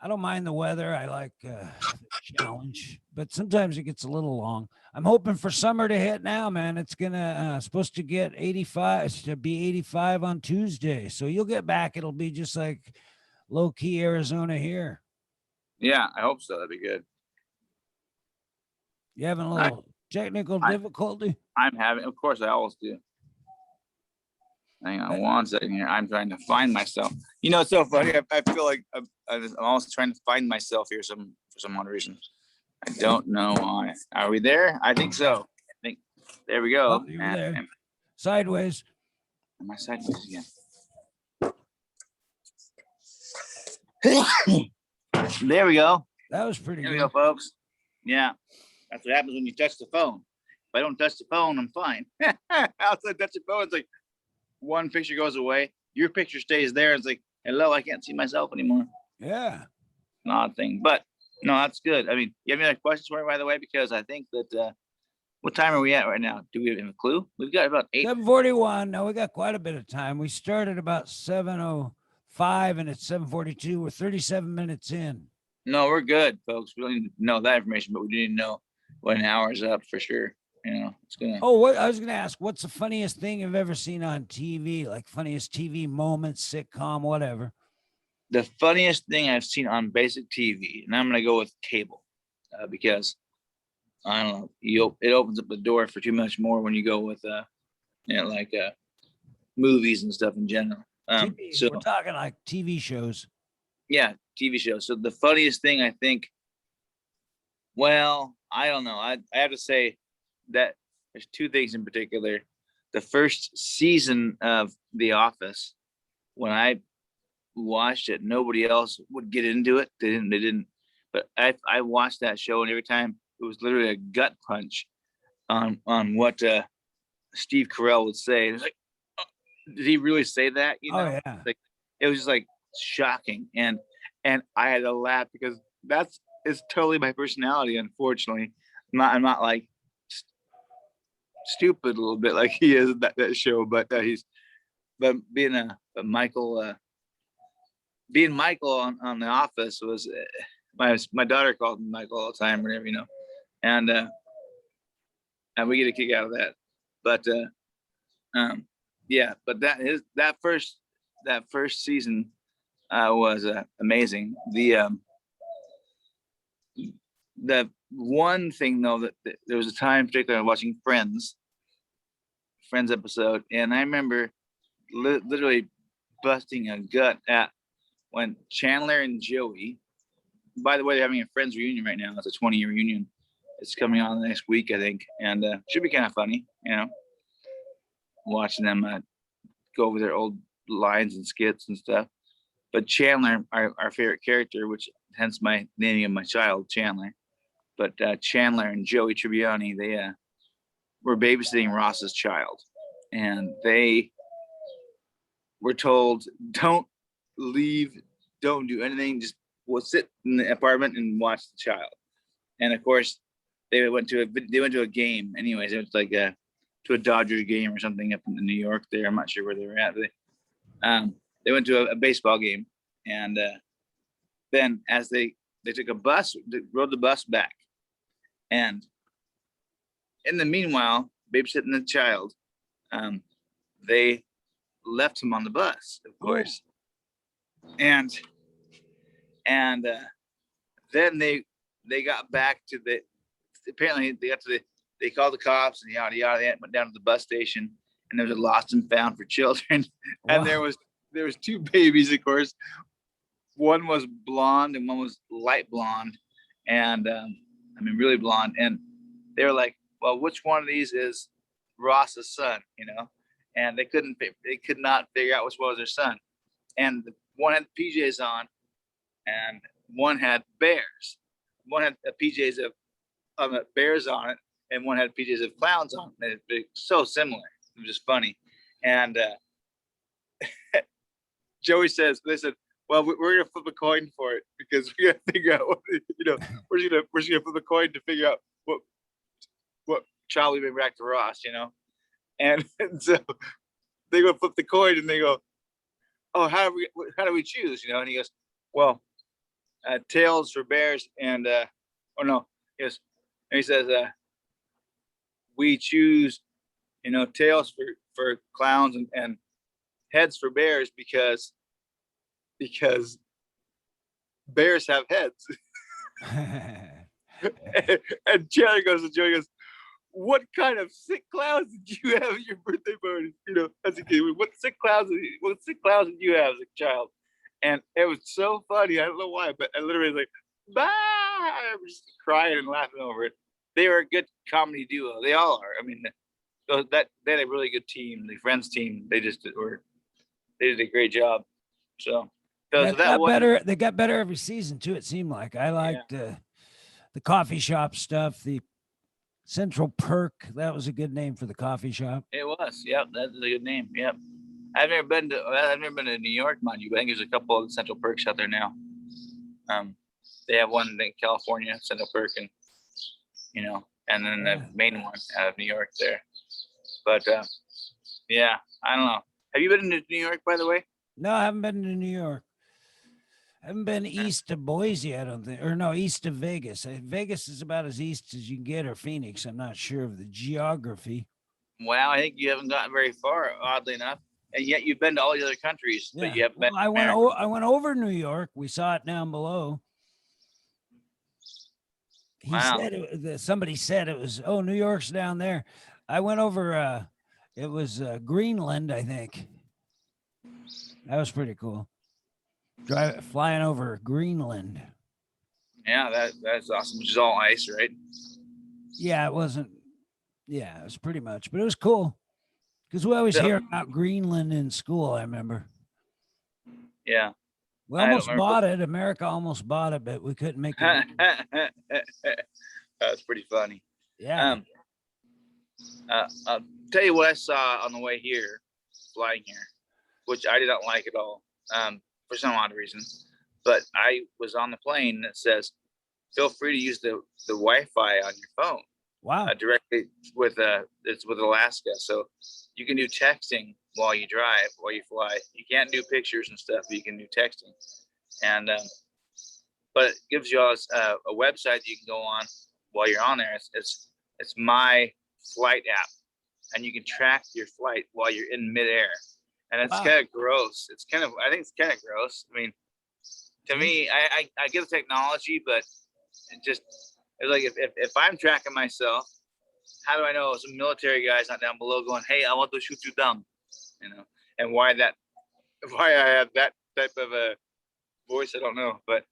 I don't mind the weather. I like the challenge, but sometimes it gets a little long. I'm hoping for summer to hit now, man. It's gonna supposed to get 85 to be 85 on Tuesday. So you'll get back. It'll be just like low key Arizona here. Yeah, I hope so. That'd be good. You having a little technical difficulty? I'm having, of course, I always do. Hang on one second here. I'm trying to find myself. It's so funny. I feel like I'm always trying to find myself here for some odd reason. I don't know why. Are we there? I think so. I think there we go. Oh, you're there. Sideways. Am I sideways again? There we go. That was pretty There good. we go, folks. Yeah, that's what happens when you touch the phone. If I don't touch the phone, I'm fine. Outside touch the phone, it's like one picture goes away, your picture stays there. It's like, hello, I can't see myself anymore. Yeah. An odd thing, but no, that's good. I mean, you have any other questions for me, by the way? Because I think that what time are we at right now? Do we have a clue? We've got about 7:41. No, we got quite a bit of time. We started about 7:05 and it's 7:42. We're 37 minutes in. No, we're good, folks. We don't need to know that information, but we do need to know when an hour's up for sure. It's gonna. Oh, what I was gonna ask, what's the funniest thing you've ever seen on TV? Like funniest TV moments, sitcom, whatever. The funniest thing I've seen on basic TV, and I'm gonna go with cable, because I don't know, it opens up the door for too much more when you go with movies and stuff in general. So we're talking like TV shows. Yeah, TV shows. So the funniest thing I think, well, I don't know. I have to say that there's two things in particular. The first season of The Office, when I watched it, nobody else would get into it. They didn't. But I watched that show, and every time it was literally a gut punch on what Steve Carell would say. It was like, oh, did he really say that? You know, Oh yeah. like it was just like shocking, and I had to laugh because it's totally my personality. Unfortunately, I'm not like stupid a little bit like he is in that show, but being being Michael on The Office was my daughter called me Michael all the time, whenever, you know, and we get a kick out of that. But yeah, but that first season was amazing. The one thing though that there was a time, particularly watching Friends episode, and I remember literally busting a gut at when Chandler and Joey. By the way, they're having a Friends reunion right now. It's a 20-year reunion. It's coming on the next week, I think, and should be kind of funny, you know, watching them go over their old lines and skits and stuff. But Chandler, our favorite character, which hence my naming of my child, Chandler. But Chandler and Joey Tribbiani, they were babysitting Ross's child, and they were told, "Don't leave, don't do anything, just we'll sit in the apartment and watch the child." And of course, they went to a game. Anyways, it was like to a Dodgers game or something up in New York. There, I'm not sure where they were at. They went to a baseball game, and then as they took a bus, they rode the bus back, and in the meanwhile, babysitting the child, they left him on the bus, of course, and then they got back to apparently they called the cops and yada yada. They went down to the bus station, and there was a lost and found for children. And there was two babies, of course. One was blonde and one was light blonde, and I mean really blonde. And they were like, well, which one of these is Ross's son, you know? And they could not figure out which one was their son. And one had PJs on, and one had bears. One had PJs of bears on it, and one had PJs of clowns on it. They're so similar. It was just funny. And Joey says, they said, well, we're gonna flip a coin for it because we gotta figure out what, you know, we're just gonna flip a coin to figure out what child we bring back to Ross, you know. And so they go flip the coin and they go, oh, how do we choose, you know? And he goes, well, tails for bears, and oh no, yes, and he says, we choose, you know, tails for clowns and heads for bears because bears have heads. And Chandler goes to Joey, goes, what kind of sick clowns did you have at your birthday party? You know, as a kid, what sick clowns did you have as a child? And it was so funny. I don't know why, but I literally was like, bah! I was just crying and laughing over it. They were a good comedy duo. They all are. I mean, they had a really good team. The Friends team, they did a great job. So they got better. They got better every season too. It seemed like I liked the coffee shop stuff. The Central Perk, that was a good name for the coffee shop. It was. Yep, that's a good name. Yep. I've never been to New York, mind you, but I think there's a couple of Central Perks out there now. They have one in California, Central Perk, and you know, and then the main one out of New York there. But yeah, I don't know. Have you been to New York, by the way? No, I haven't been to New York. I haven't been east of Boise, I don't think, or no, east of Vegas. Vegas is about as east as you can get, or Phoenix. I'm not sure of the geography. Wow, I think you haven't gotten very far, oddly enough, and yet you've been to all the other countries, but you haven't been. I went over New York. We saw it down below. He said somebody said it was, oh, New York's down there. I went over. It was Greenland, I think. That was pretty cool. Flying over Greenland. Yeah, that's awesome. Which is all ice, right? Yeah, it wasn't. Yeah, it was pretty much, but it was cool because we always So, hear about Greenland in school. I remember yeah, we I don't almost remember. bought it. America almost bought it, but we couldn't make it. That's pretty funny. Yeah. Um, I'll tell you what I saw on the way here, flying here, which I did not like at all, for some odd reason. But I was on the plane that says, feel free to use the Wi-Fi on your phone Wow. directly with it's with Alaska, so you can do texting while you drive, while you fly. You can't do pictures and stuff, but you can do texting. And but it gives you all a website that you can go on while you're on there. It's my flight app, and you can track your flight while you're in midair. And it's Wow. kind of gross. I think it's kind of gross. I mean, to me, I get the technology, but it's like if I'm tracking myself, how do I know some military guy's not down below going, hey, I want to shoot you down, and why I have that type of a voice, I don't know, but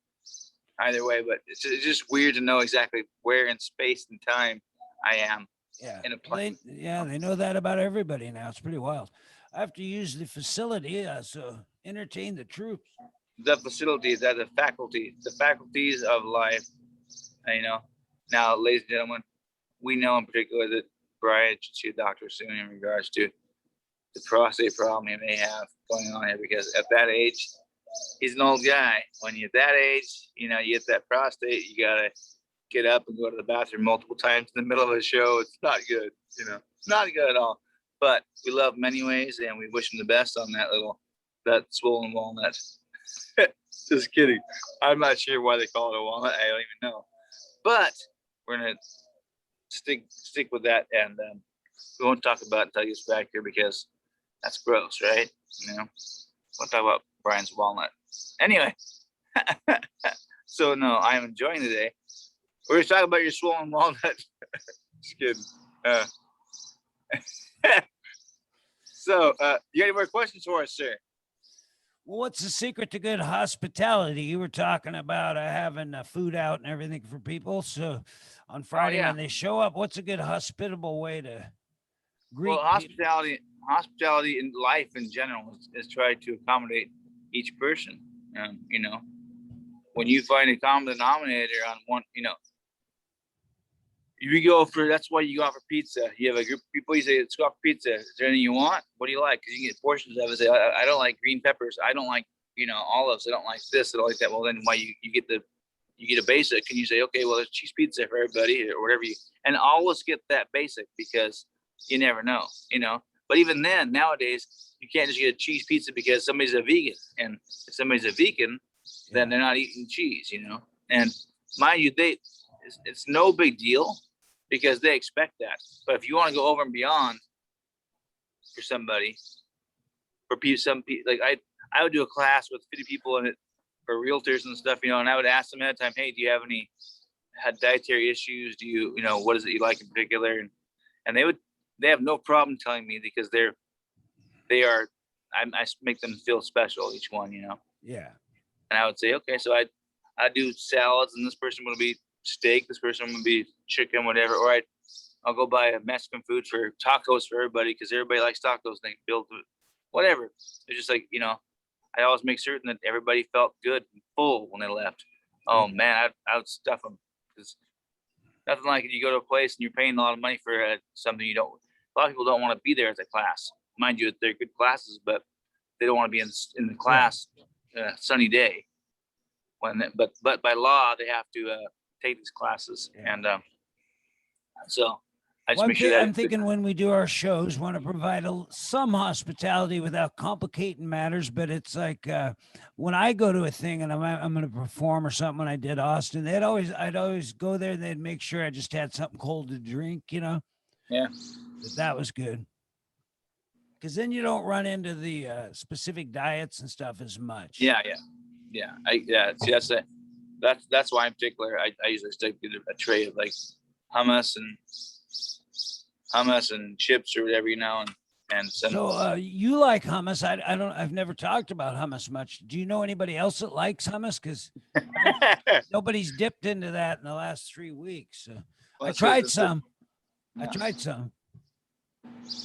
either way, but it's just weird to know exactly where in space and time I am. Yeah. In a plane. They know that about everybody now. It's pretty wild. I have to use the facility, so entertain the troops. The facilities, the faculties of life. Now, ladies and gentlemen, we know in particular that Brian should see a doctor soon in regards to the prostate problem he may have going on here, because at that age, he's an old guy. When you're that age, you get that prostate, you gotta get up and go to the bathroom multiple times in the middle of a show. It's not good, not good at all. But we love him anyways, and we wish him the best on that swollen walnut. Just kidding. I'm not sure why they call it a walnut. I don't even know. But we're gonna stick with that, and we won't talk about it until he gets back here, because that's gross, right? We'll talk about Brian's walnut. Anyway, so no, I'm enjoying the day. We're just talking about your swollen walnut. Just kidding. So, you got any more questions for us, sir? Well, what's the secret to good hospitality? You were talking about having food out and everything for people. So on Friday when they show up, what's a good hospitable way to greet Well, hospitality in life in general is try to accommodate each person. When you find a common denominator on one, that's why you go out for pizza. You have a group of people, you say, let's go out for pizza. Is there anything you want? What do you like? Because you can get portions of it. Say, I don't like green peppers. I don't like, olives. I don't like this. I don't like that. Well, then why you get a basic, and you say, okay, well, there's cheese pizza for everybody, or whatever and always get that basic, because you never know, But even then, nowadays, you can't just get a cheese pizza because somebody's a vegan. And if somebody's a vegan, then they're not eating cheese, And mind you, it's no big deal, because they expect that. But if you want to go over and beyond for somebody, some people, like I would do a class with 50 people in it for realtors and stuff, and I would ask them ahead of time, hey, do you have any dietary issues? Do you, what is it you like in particular? And they have no problem telling me, because I make them feel special, each one, Yeah. And I would say, okay, so I do salads, and this person will be steak, this person will be chicken, whatever. Or I'll go buy a Mexican food for tacos for everybody, because everybody likes tacos. They build whatever. It's just like, I always make certain that everybody felt good and full when they left. Oh man, I would stuff them, because nothing like it. You go to a place and you're paying a lot of money for something you don't. A lot of people don't want to be there as a class. Mind you, they're good classes, but they don't want to be in the class sunny day. But by law they have to take these classes, and so I just make sure that I'm thinking when we do our shows, want to provide some hospitality without complicating matters. But it's like when I go to a thing and I'm going to perform or something. When I did Austin, I'd always go there. And they'd make sure I just had something cold to drink. Yeah, that was good. Because then you don't run into the specific diets and stuff as much. Yeah. See, that's why in particular I usually stick to a tray of like hummus and chips or whatever, and some. So you like hummus? I've never talked about hummus much. Do you know anybody else that likes hummus? Because nobody's dipped into that in the last 3 weeks. So I tried some. I tried some.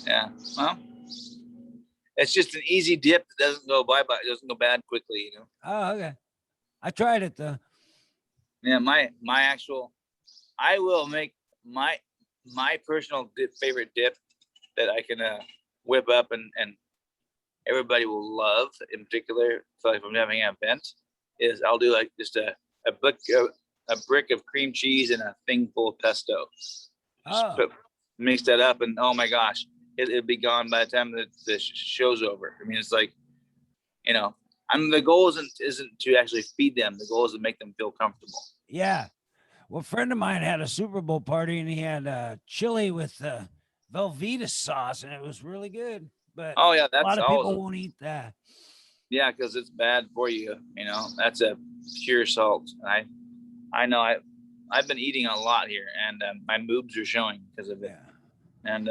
Yeah. Well, it's just an easy dip that doesn't go it doesn't go bad quickly, you know. Oh, okay. I tried it though. Yeah, my actual, I will make my personal favorite dip that I can whip up and everybody will love in particular. So if I'm having an event, is I'll do like just a brick of cream cheese and a thing full of pesto. Oh, Mix that up, and oh my gosh, it'll be gone by the time the show's over. I mean, it's like, you know, the goal isn't to actually feed them. The goal is to make them feel comfortable. yeah. Well, a friend of mine had a Super Bowl party and he had chili with Velveeta sauce, and it was really good. But Oh yeah, a lot that's of people all. won't eat that. Yeah, because it's bad for you. You know, that's a pure salt. I know I've been eating a lot here, and my boobs are showing because of it. Yeah. And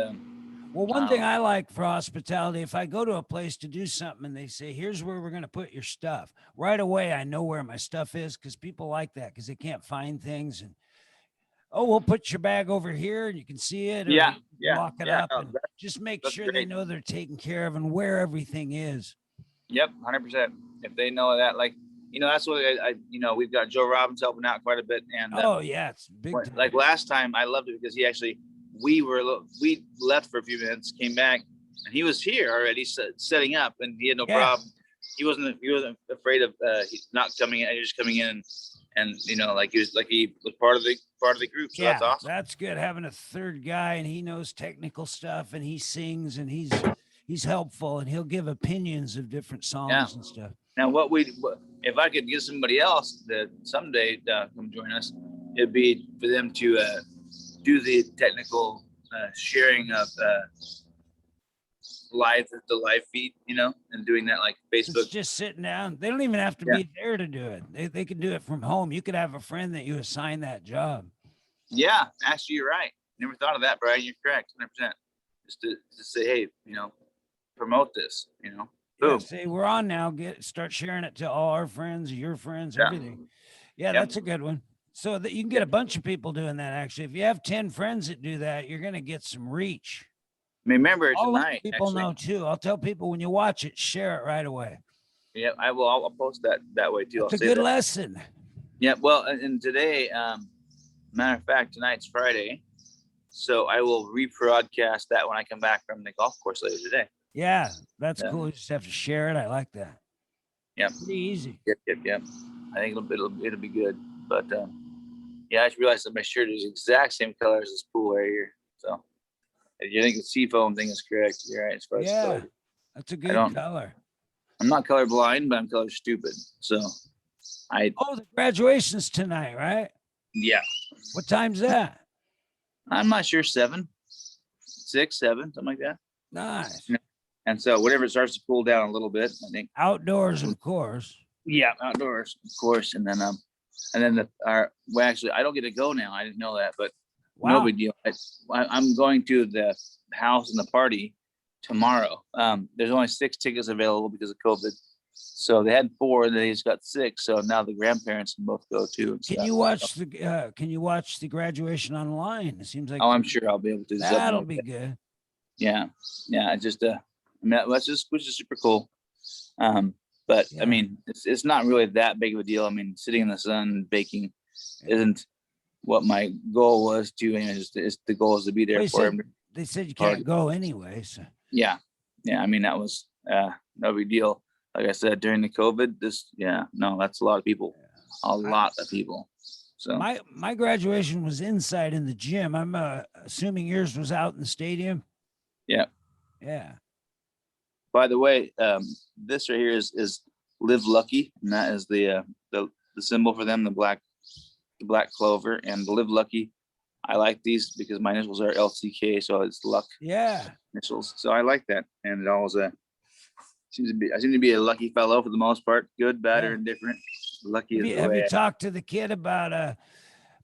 Well, one thing I like for hospitality, if I go to a place to do something and they say, here's where we're going to put your stuff, right away, I know where my stuff is, because people like that because they can't find things. And, oh, we'll put your bag over here and you can see it, or yeah, lock it up, no, and just make that's sure great. they know they're taken care of and where everything is. Yep, 100%. If they know that, like, you know, that's what I you know, we've got Joe Robbins helping out quite a bit, and Oh yeah, it's big time. like last time I loved it because he actually we left for a few minutes, came back, and he was here already setting up, and he had no problem. He wasn't afraid of not coming in, just coming in and you know, like he was part of the group. So that's awesome. That's good, having a third guy, and he knows technical stuff, and he sings, and he's helpful, and he'll give opinions of different songs and stuff. Now, if I could get somebody else that someday come join us, it'd be for them to do the technical sharing of the live feed, you know, and doing that like Facebook. It's just sitting down. They don't even have to be there to do it. They can do it from home. You could have a friend that you assign that job. Yeah, actually, you're right. Never thought of that, Brian. You're correct, 100%. Just to say, hey, you know, promote this, you know. Yeah, see, we're on now. Start sharing it to all our friends, your friends, everything. Yeah, that's a good one. So that you can get a bunch of people doing that. Actually, if you have 10 friends that do that, you're going to get some reach. Remember all tonight. People know too. I'll tell people when you watch it, share it right away. Yeah, I will. I'll post that way too. It's a good lesson. Yeah. Well, and today, matter of fact, tonight's Friday, so I will rebroadcast that when I come back from the golf course later today. Yeah, that's cool. You just have to share it. I like that. Yeah. Pretty easy. Yep. I think it'll be good. But yeah, I just realized that my shirt is the exact same color as this pool right here. So if you think the seafoam thing is correct, you're right. As far as color. That's a good color. I'm not colorblind, but I'm color stupid. So the graduation's tonight, right? Yeah. What time's that? I'm not sure. 7, 6, 7, something like that. Nice. And so whenever it starts to cool down a little bit, I think outdoors, of course. Yeah, outdoors, of course. And then actually I don't get to go now. I didn't know that, but no big deal. I'm going to the house and the party tomorrow. There's only 6 tickets available because of COVID. So they had 4, and they just got 6. So now the grandparents can both go too. Can you watch the graduation online? It seems like I'm sure I'll be able to. That'll be good. Yeah. Just which is super cool. But I mean, it's not really that big of a deal. I mean, sitting in the sun baking isn't what my goal was to. The goal is to be there for him. They said you can't go anyway. So. Yeah. I mean, that was no big deal. Like I said, during the COVID, that's a lot of people. A lot of people. So my graduation was inside in the gym. I'm assuming yours was out in the stadium. Yeah. Yeah. By the way, this right here is Live Lucky, and that is the symbol for them, the black clover, and Live Lucky. I like these because my initials are LCK, so it's luck. Yeah. Initials. So I like that, and it always I seem to be a lucky fellow for the most part. Good, bad, or indifferent. Lucky is the way. Have you talked to the kid about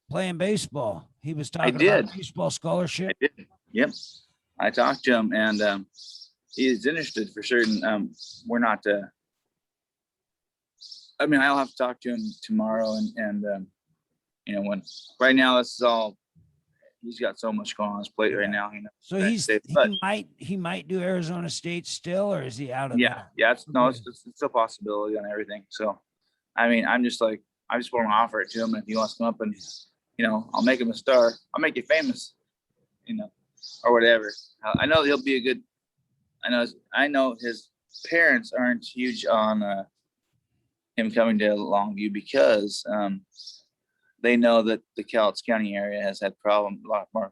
playing baseball? He was talking about baseball scholarship. I did. Yep. I talked to him, and he's interested for certain. We're not. I'll have to talk to him tomorrow, and when right now this is all he's got so much going on his plate right now. So he might do Arizona State still, or is he out of yeah, there? yeah. It's a possibility on everything. So, I mean, I just want to offer it to him. If he wants to come up and, I'll make him a star. I'll make you famous, or whatever. I know he'll be a good. I know his parents aren't huge on him coming to Longview because they know that the Cowlitz County area has had a lot more,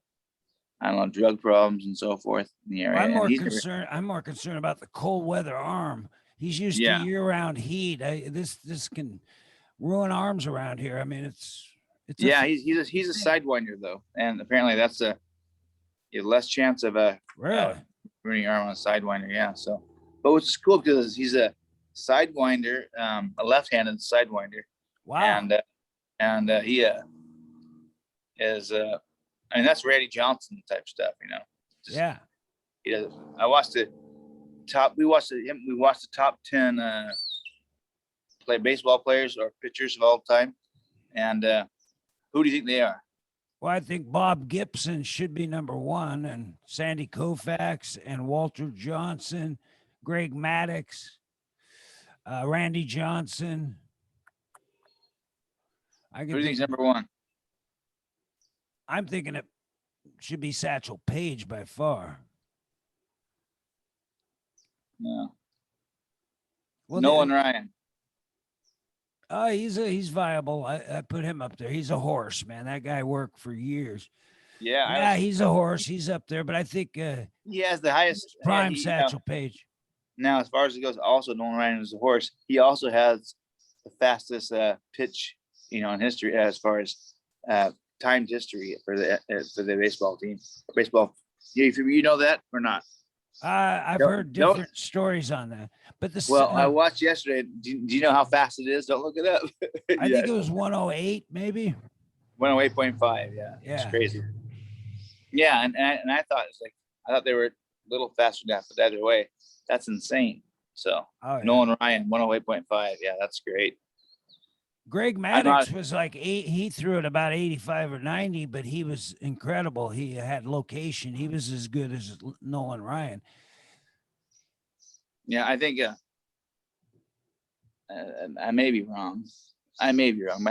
drug problems and so forth in the area. I'm more concerned about the cold weather arm. He's used to year-round heat. This can ruin arms around here. I mean, it's he's a sidewinder though, and apparently that's less chance of a ruining your arm on a sidewinder. Yeah. So, but which is cool because he's a sidewinder, a left-handed sidewinder. Wow. And he is that's Randy Johnson type stuff, Yeah. He does. We watched the top 10 play baseball players or pitchers of all time. And who do you think they are? Well, I think Bob Gibson should be number one, and Sandy Koufax and Walter Johnson, Greg Maddux, Randy Johnson. Who do you think's number one? I'm thinking it should be Satchel Paige by far. No. Well, Nolan Ryan. Oh, he's viable. I put him up there. He's a horse, man. That guy worked for years. Yeah. He's a horse. He's up there, but I think he has the highest prime Satchel Paige. Now, as far as it goes, also Nolan Ryan is a horse. He also has the fastest pitch, in history as far as timed history for the baseball team. Baseball, you know that or not? I've heard different stories on that, but I watched yesterday. Do you know how fast it is? Don't look it up. I think it was 108, maybe 108.5. Yeah, it's crazy. Yeah, and I thought I thought they were a little faster than that, but either way, that's insane. So Nolan Ryan 108.5. Yeah, that's great. Greg Maddux was he threw it about 85 or 90, but he was incredible. He had location. He was as good as Nolan Ryan. Yeah, I think I may be wrong. I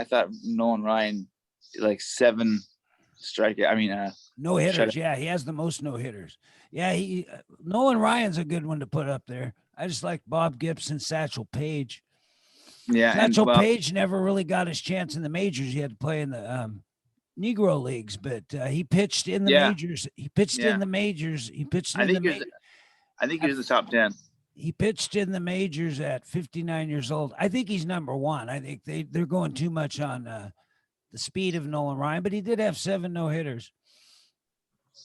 thought Nolan Ryan did 7 strikeout. I mean, no hitters. Yeah, he has the most no hitters. Yeah, Nolan Ryan's a good one to put up there. I just like Bob Gibson, Satchel Paige. Yeah, Satchel Paige never really got his chance in the majors. He had to play in the Negro leagues, but he pitched in the majors. He pitched in the majors. He pitched in the I think he was the top 10. He pitched in the majors at 59 years old. I think he's number one. I think they're going too much on the speed of Nolan Ryan, but he did have 7 no-hitters.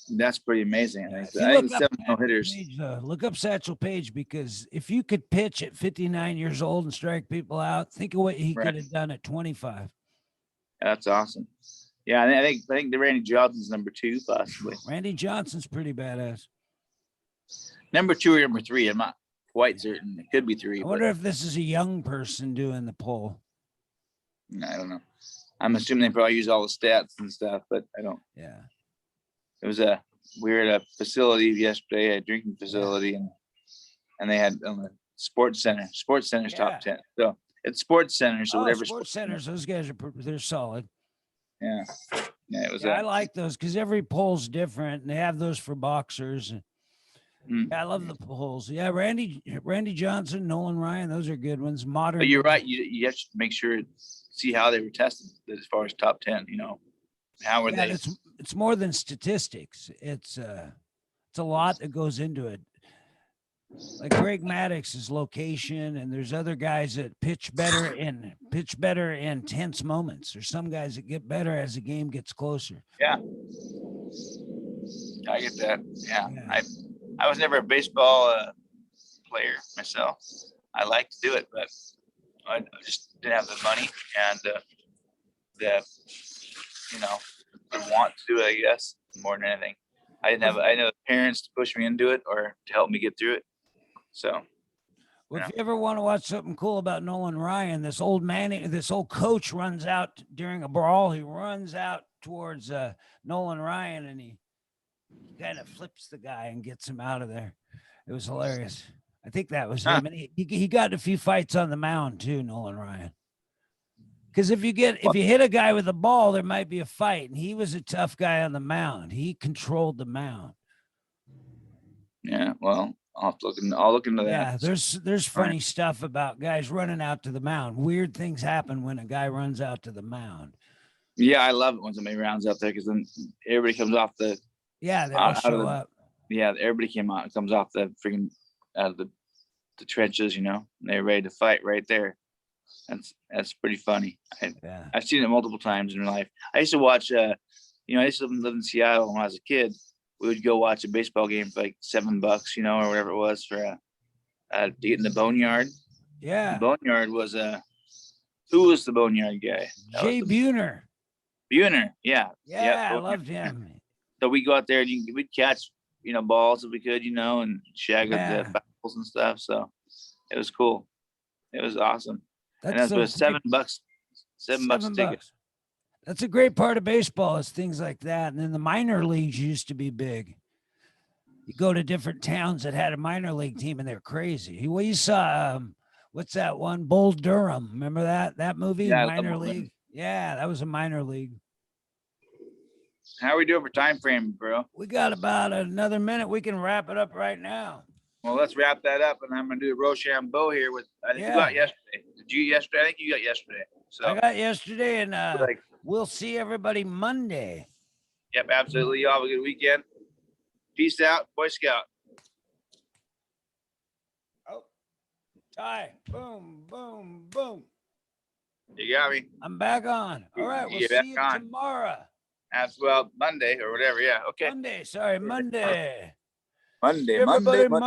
That's pretty amazing. I think 7 no-hitters. Look up Satchel Paige, because if you could pitch at 59 years old and strike people out, think of what he could have done at 25. That's awesome. Yeah, I think the Randy Johnson's number 2, possibly. Randy Johnson's pretty badass. Number 2 or number 3, I'm not quite certain. It could be 3. I wonder if this is a young person doing the poll. I don't know. I'm assuming they probably use all the stats and stuff, but I don't. Yeah. We were at a facility yesterday, a drinking facility, and they had on the Sports Center's top 10. So it's Sports Center. So whatever. Sports Centers, those guys they're solid. Yeah. Yeah, it was. I like those because every poll's different, and they have those for boxers. Yeah, I love the polls. Yeah, Randy Johnson, Nolan Ryan, those are good ones. Modern. But you're right. You have to make sure, see how they were tested as far as top 10. How were they? It's more than statistics. It's a lot that goes into it. Like Greg Maddox's location, and there's other guys that pitch better in tense moments. There's some guys that get better as the game gets closer. Yeah, I get that. Yeah. I was never a baseball player myself. I like to do it, but I just didn't have the money and the want to do it, I guess, more than anything. I know parents to push me into it or to help me get through it. So, if you ever want to watch something cool about Nolan Ryan, this old coach runs out during a brawl. He runs out towards Nolan Ryan, and he kind of flips the guy and gets him out of there. It was hilarious. I think that was Huh. him, and he got a few fights on the mound too, Nolan Ryan. Because if you hit a guy with a ball, there might be a fight, and he was a tough guy on the mound. He controlled the mound. Yeah, well, I'll look into that. Yeah, there's funny stuff about guys running out to the mound. Weird things happen when a guy runs out to the mound. Yeah, I love it when somebody rounds out there because then everybody comes off the. Yeah, they all show up. Yeah, everybody comes off the freaking out of the trenches, you know, and they're ready to fight right there. That's pretty funny. I've seen it multiple times in life. I used to watch, I used to live in Seattle when I was a kid. We would go watch a baseball game for like $7, you know, or whatever it was for to get in the boneyard. Yeah. The boneyard was who was the boneyard guy? Jay Buhner. Buhner, yeah. Yeah, I loved him. So we go out there and we'd catch, balls if we could, and shag at the fouls and stuff. So it was cool. It was awesome. That's $7. $7 a ticket. That's a great part of baseball is things like that. And then the minor leagues used to be big. You go to different towns that had a minor league team and they're crazy. Well, you saw, what's that one? Bull Durham. Remember that movie? Yeah, minor league. Yeah, that was a minor league. How are we doing for time frame, bro? We got about another minute. We can wrap it up right now. Well, let's wrap that up, and I'm gonna do a Rochambeau here with. I think you got yesterday. Did you yesterday? I think you got yesterday. So I got yesterday, and we'll see everybody Monday. Yep, absolutely. Y'all have a good weekend. Peace out, Boy Scout. Oh, Ty. Boom, boom, boom. You got me. I'm back on. All right, we'll see you tomorrow. Well, Monday or whatever. Yeah. Okay. Monday. Sorry, Monday. Monday. Everybody, Monday.